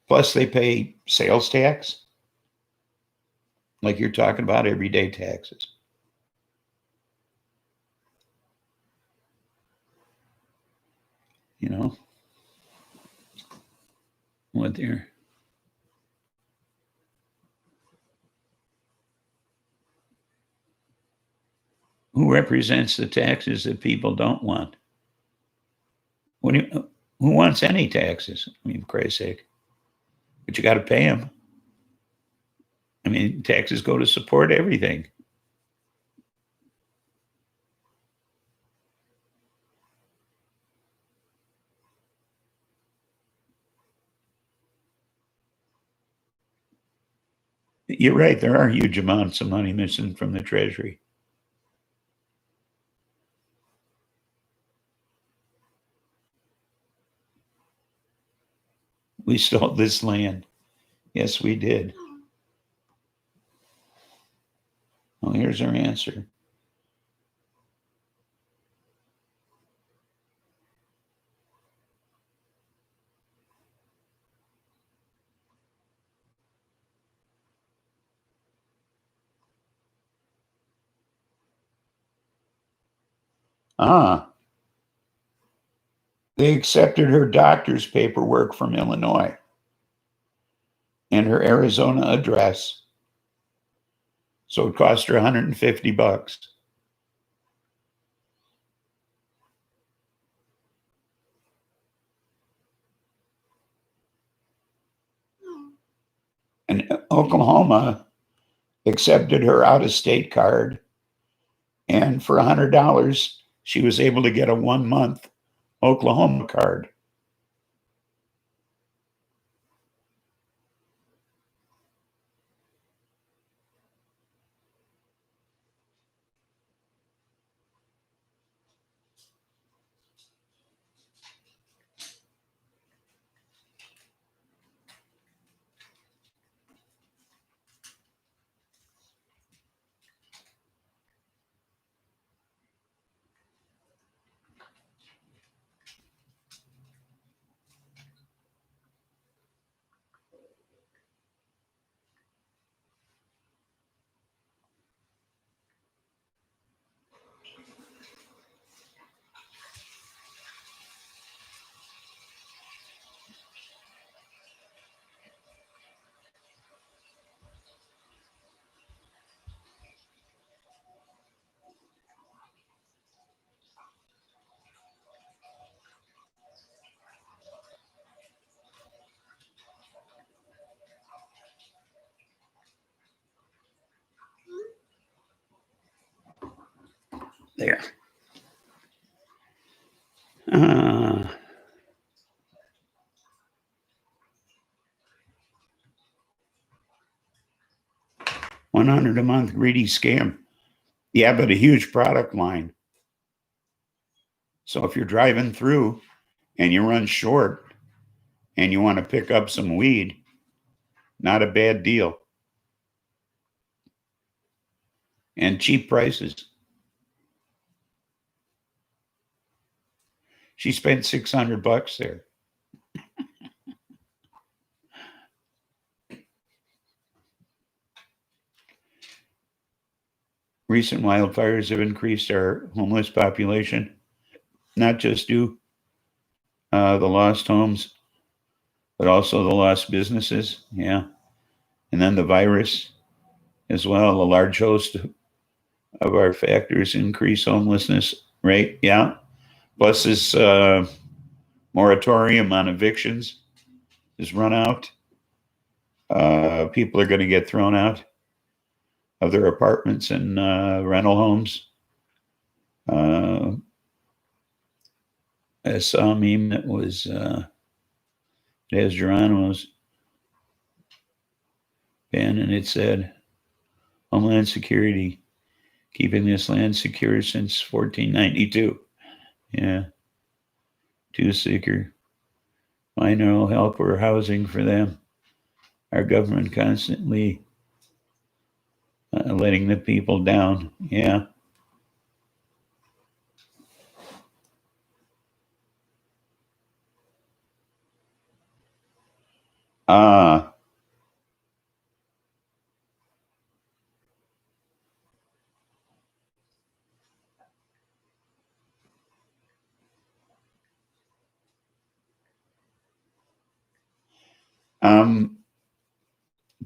Plus, they pay sales tax, like you're talking about, everyday taxes. What there? Who represents the taxes that people don't want? Who wants any taxes? I mean, for Christ's sake. But you got to pay them. I mean, taxes go to support everything. You're right. There are huge amounts of money missing from the Treasury. We stole this land. Yes, we did. here's her answer. They accepted her doctor's paperwork from Illinois and her Arizona address. So it cost her $150. And Oklahoma accepted her out-of-state card, and for $100, she was able to get a 1-month Oklahoma card. There. 100 a month greedy scam. Yeah, but a huge product line. So if you're driving through and you run short and you want to pick up some weed, not a bad deal. And cheap prices. She spent $600 there. Recent wildfires have increased our homeless population, not just due the lost homes, but also the lost businesses. Yeah. And then the virus as well. A large host of our factors increase homelessness rate. Yeah. Plus this moratorium on evictions is run out. People are going to get thrown out of their apartments and rental homes. I saw a meme that was it has Geronimo's pen, and it said, Homeland Security, keeping this land secure since 1492. Yeah. Too seeker. Find no help or housing for them. Our government constantly letting the people down. Yeah.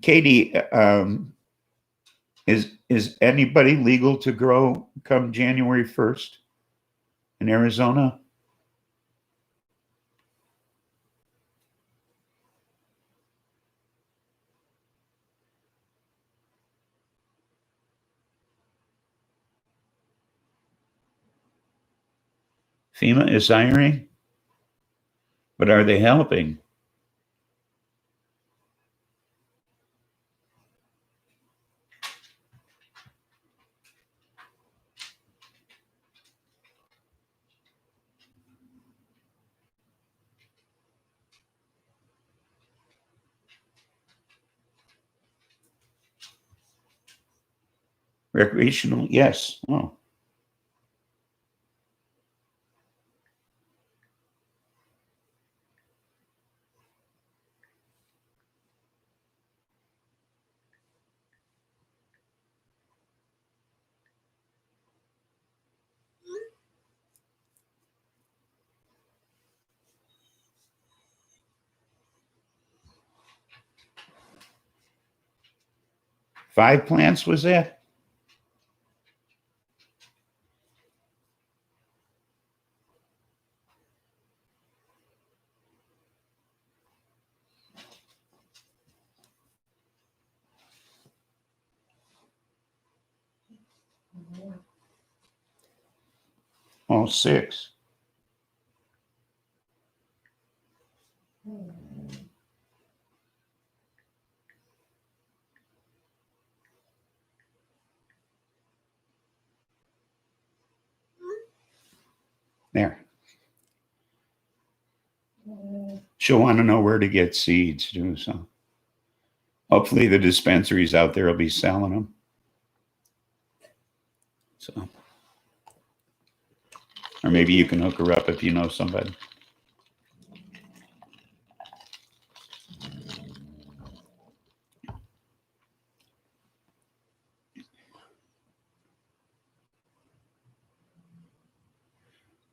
Katie, is anybody legal to grow come January 1st in Arizona? FEMA is hiring, but are they helping? Recreational, yes. Oh. Five plants was that? Oh, six. There. She'll want to know where to get seeds too. So hopefully the dispensaries out there will be selling them. So, or maybe you can hook her up if you know somebody.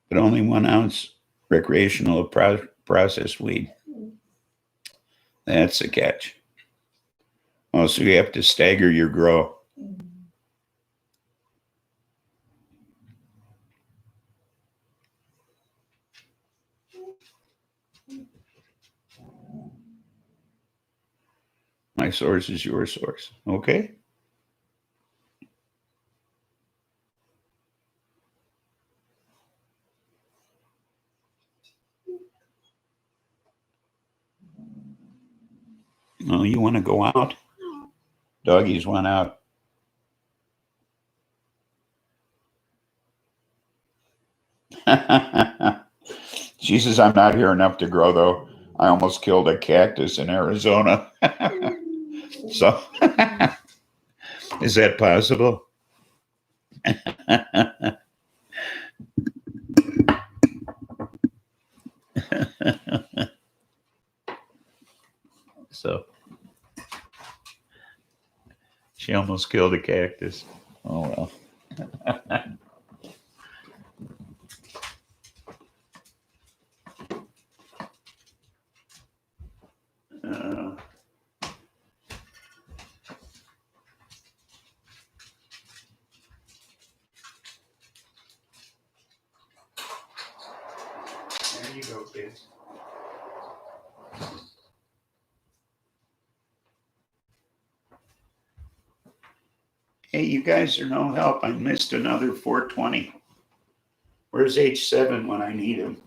But only 1 ounce recreational of processed weed. That's the catch. Oh, so you have to stagger your grow. My source is your source. Okay. Oh, you want to go out? Doggies want out. She says, I'm not here enough to grow, though. I almost killed a cactus in Arizona. So, is that possible? So, she almost killed a cactus. Oh, well. There you go, kids. Hey, you guys are no help. I missed another 420. Where's H7 when I need him?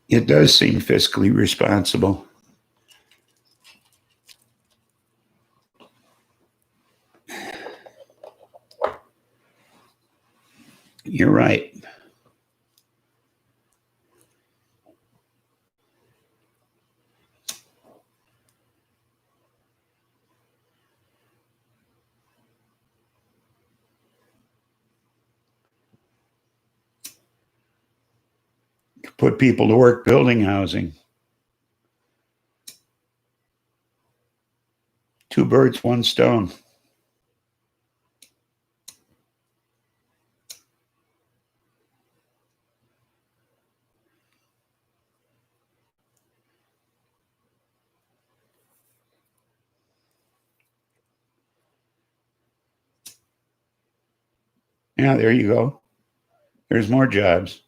It does seem fiscally responsible. You're right. Put people to work building housing. 2 birds, 1 stone. Yeah, there you go. There's more jobs.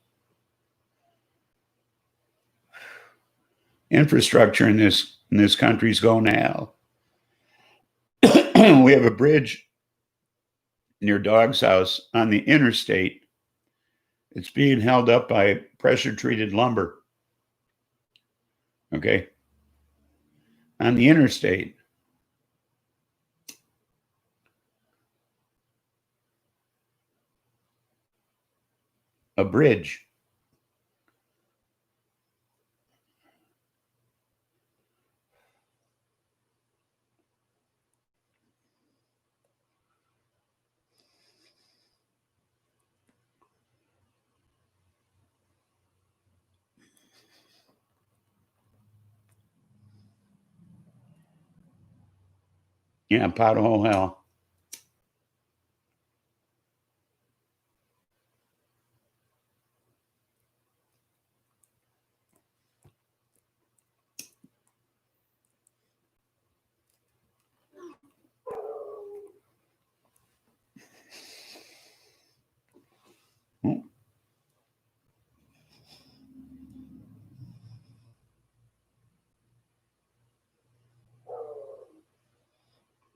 Infrastructure in this And this country's going to hell. We have a bridge near Dog's house on the interstate. It's being held up by pressure-treated lumber. Okay? On the interstate. A bridge. Yeah, pothole hell.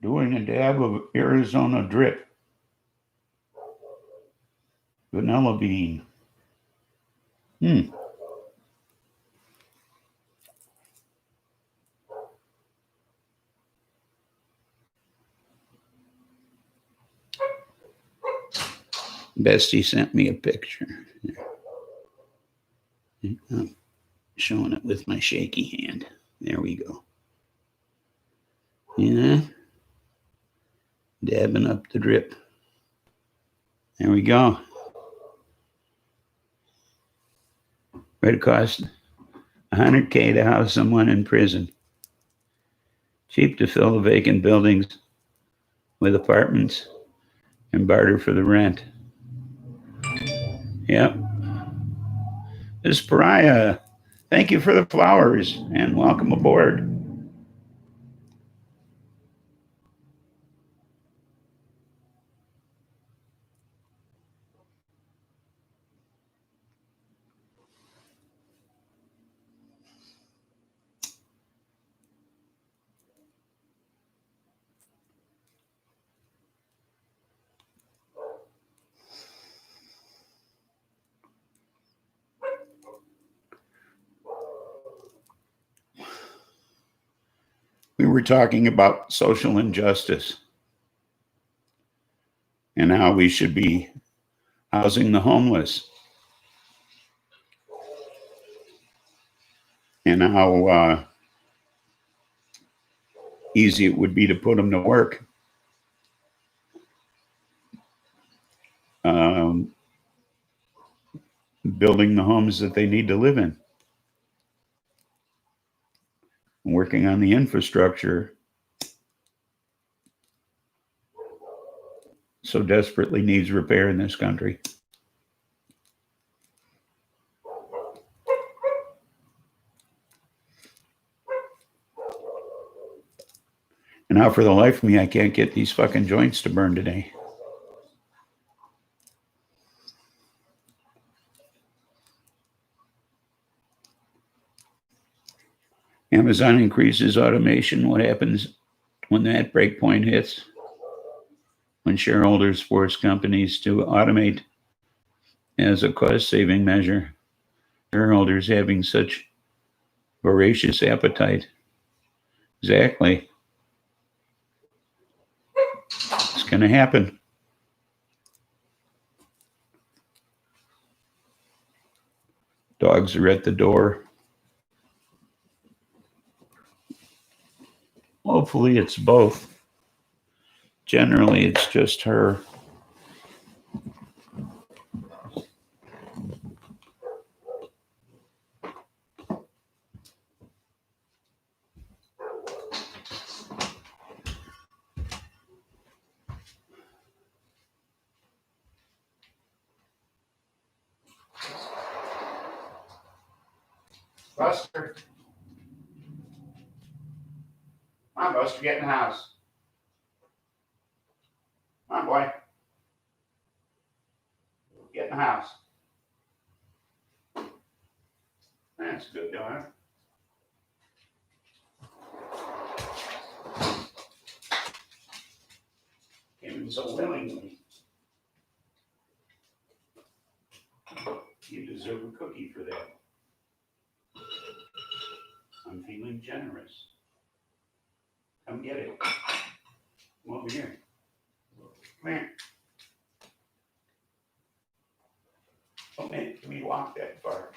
Doing a dab of Arizona drip. Vanilla bean. Bestie sent me a picture. I'm showing it with my shaky hand. There we go. Yeah. Dabbing up the drip. There we go. Right across $100K to house someone in prison. Cheap to fill the vacant buildings with apartments and barter for the rent. Yep. This Pariah, thank you for the flowers and welcome aboard. We were talking about social injustice and how we should be housing the homeless and how easy it would be to put them to work. Building the homes that they need to live in. Working on the infrastructure so desperately needs repair in this country. And now for the life of me, I can't get these fucking joints to burn today. Amazon increases automation. What happens when that breakpoint hits? When shareholders force companies to automate as a cost-saving measure, shareholders having such voracious appetite. Exactly. It's going to happen. Dogs are at the door. Hopefully it's both. Generally, it's just her. Buster. Come on, Buster, get in the house. Come on, boy. Get in the house. That's good, don't it? so willingly. You deserve a cookie for that. I'm feeling generous. Come get it. Come over here. Come here. Don't make me walk that far.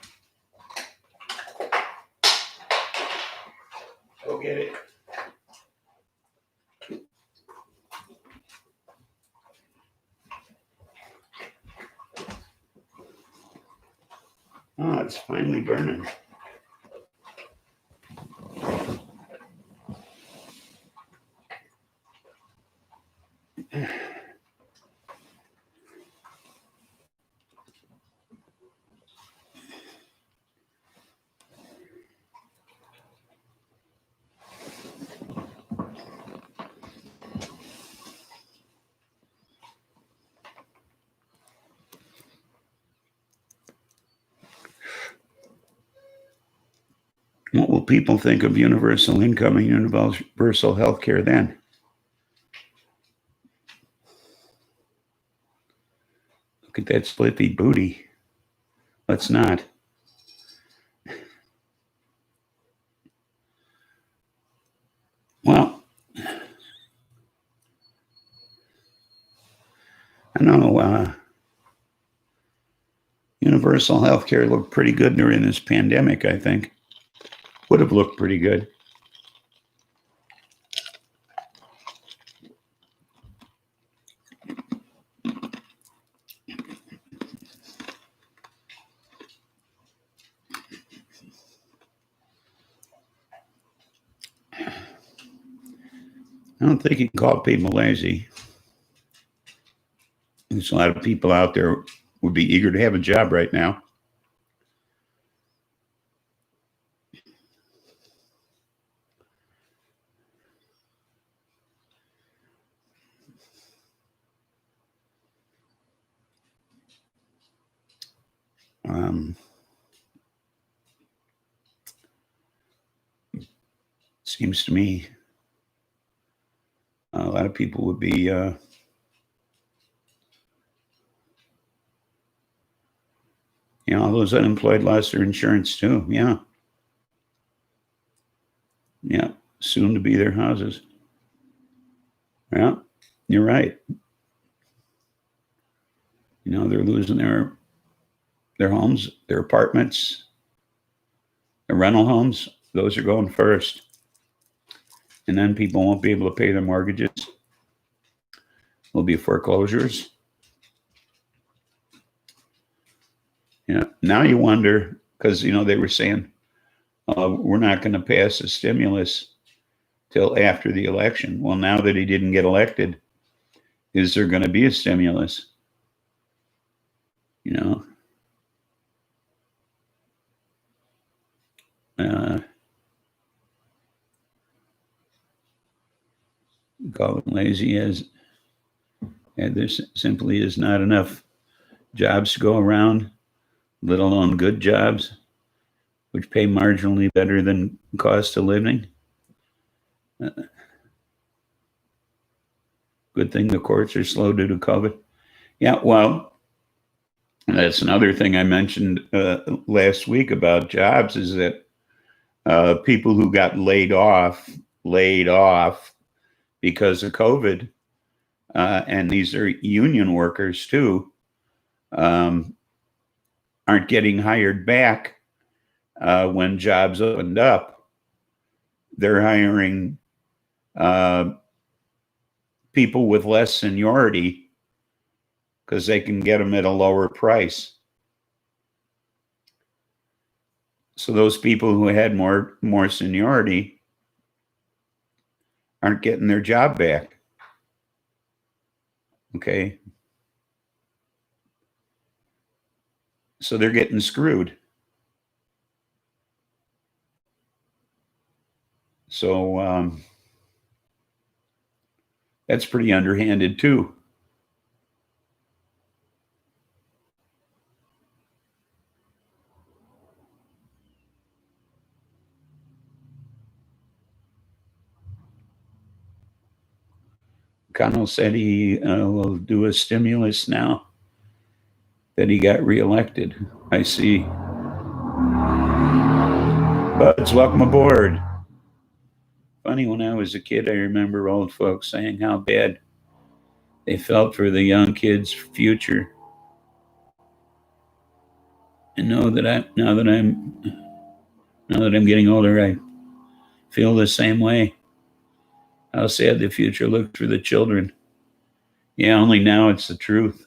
Go get it. Oh, it's finally burning. What will people think of universal income and universal health care then? Look at that spliffy booty. Let's not. Well, I don't know. Universal health care looked pretty good during this pandemic, I think. Would have looked pretty good. I don't think you can call people lazy. There's a lot of people out there would be eager to have a job right now. Seems to me a lot of people would be all those unemployed lost their insurance too. Yeah, soon to be their houses. Yeah, you're right. They're losing their homes, their apartments, their rental homes. Those are going first, and then people won't be able to pay their mortgages. There'll be foreclosures. Now you wonder, because they were saying we're not going to pass a stimulus till after the election. Well, now that he didn't get elected, is there going to be a stimulus? Call it lazy as there simply is not enough jobs to go around, let alone good jobs, which pay marginally better than cost of living. Good thing the courts are slow due to COVID. Yeah, well, that's another thing I mentioned last week about jobs is that people who got laid off because of COVID, and these are union workers too, aren't getting hired back when jobs opened up. They're hiring people with less seniority because they can get them at a lower price. So those people who had more seniority aren't getting their job back. Okay. So they're getting screwed. So that's pretty underhanded too. Connell said he will do a stimulus now that he got reelected. I see. Buds, welcome aboard. Funny, when I was a kid, I remember old folks saying how bad they felt for the young kids' future. And now that I'm getting older, I feel the same way. How sad the future looks for the children. Yeah, only now it's the truth.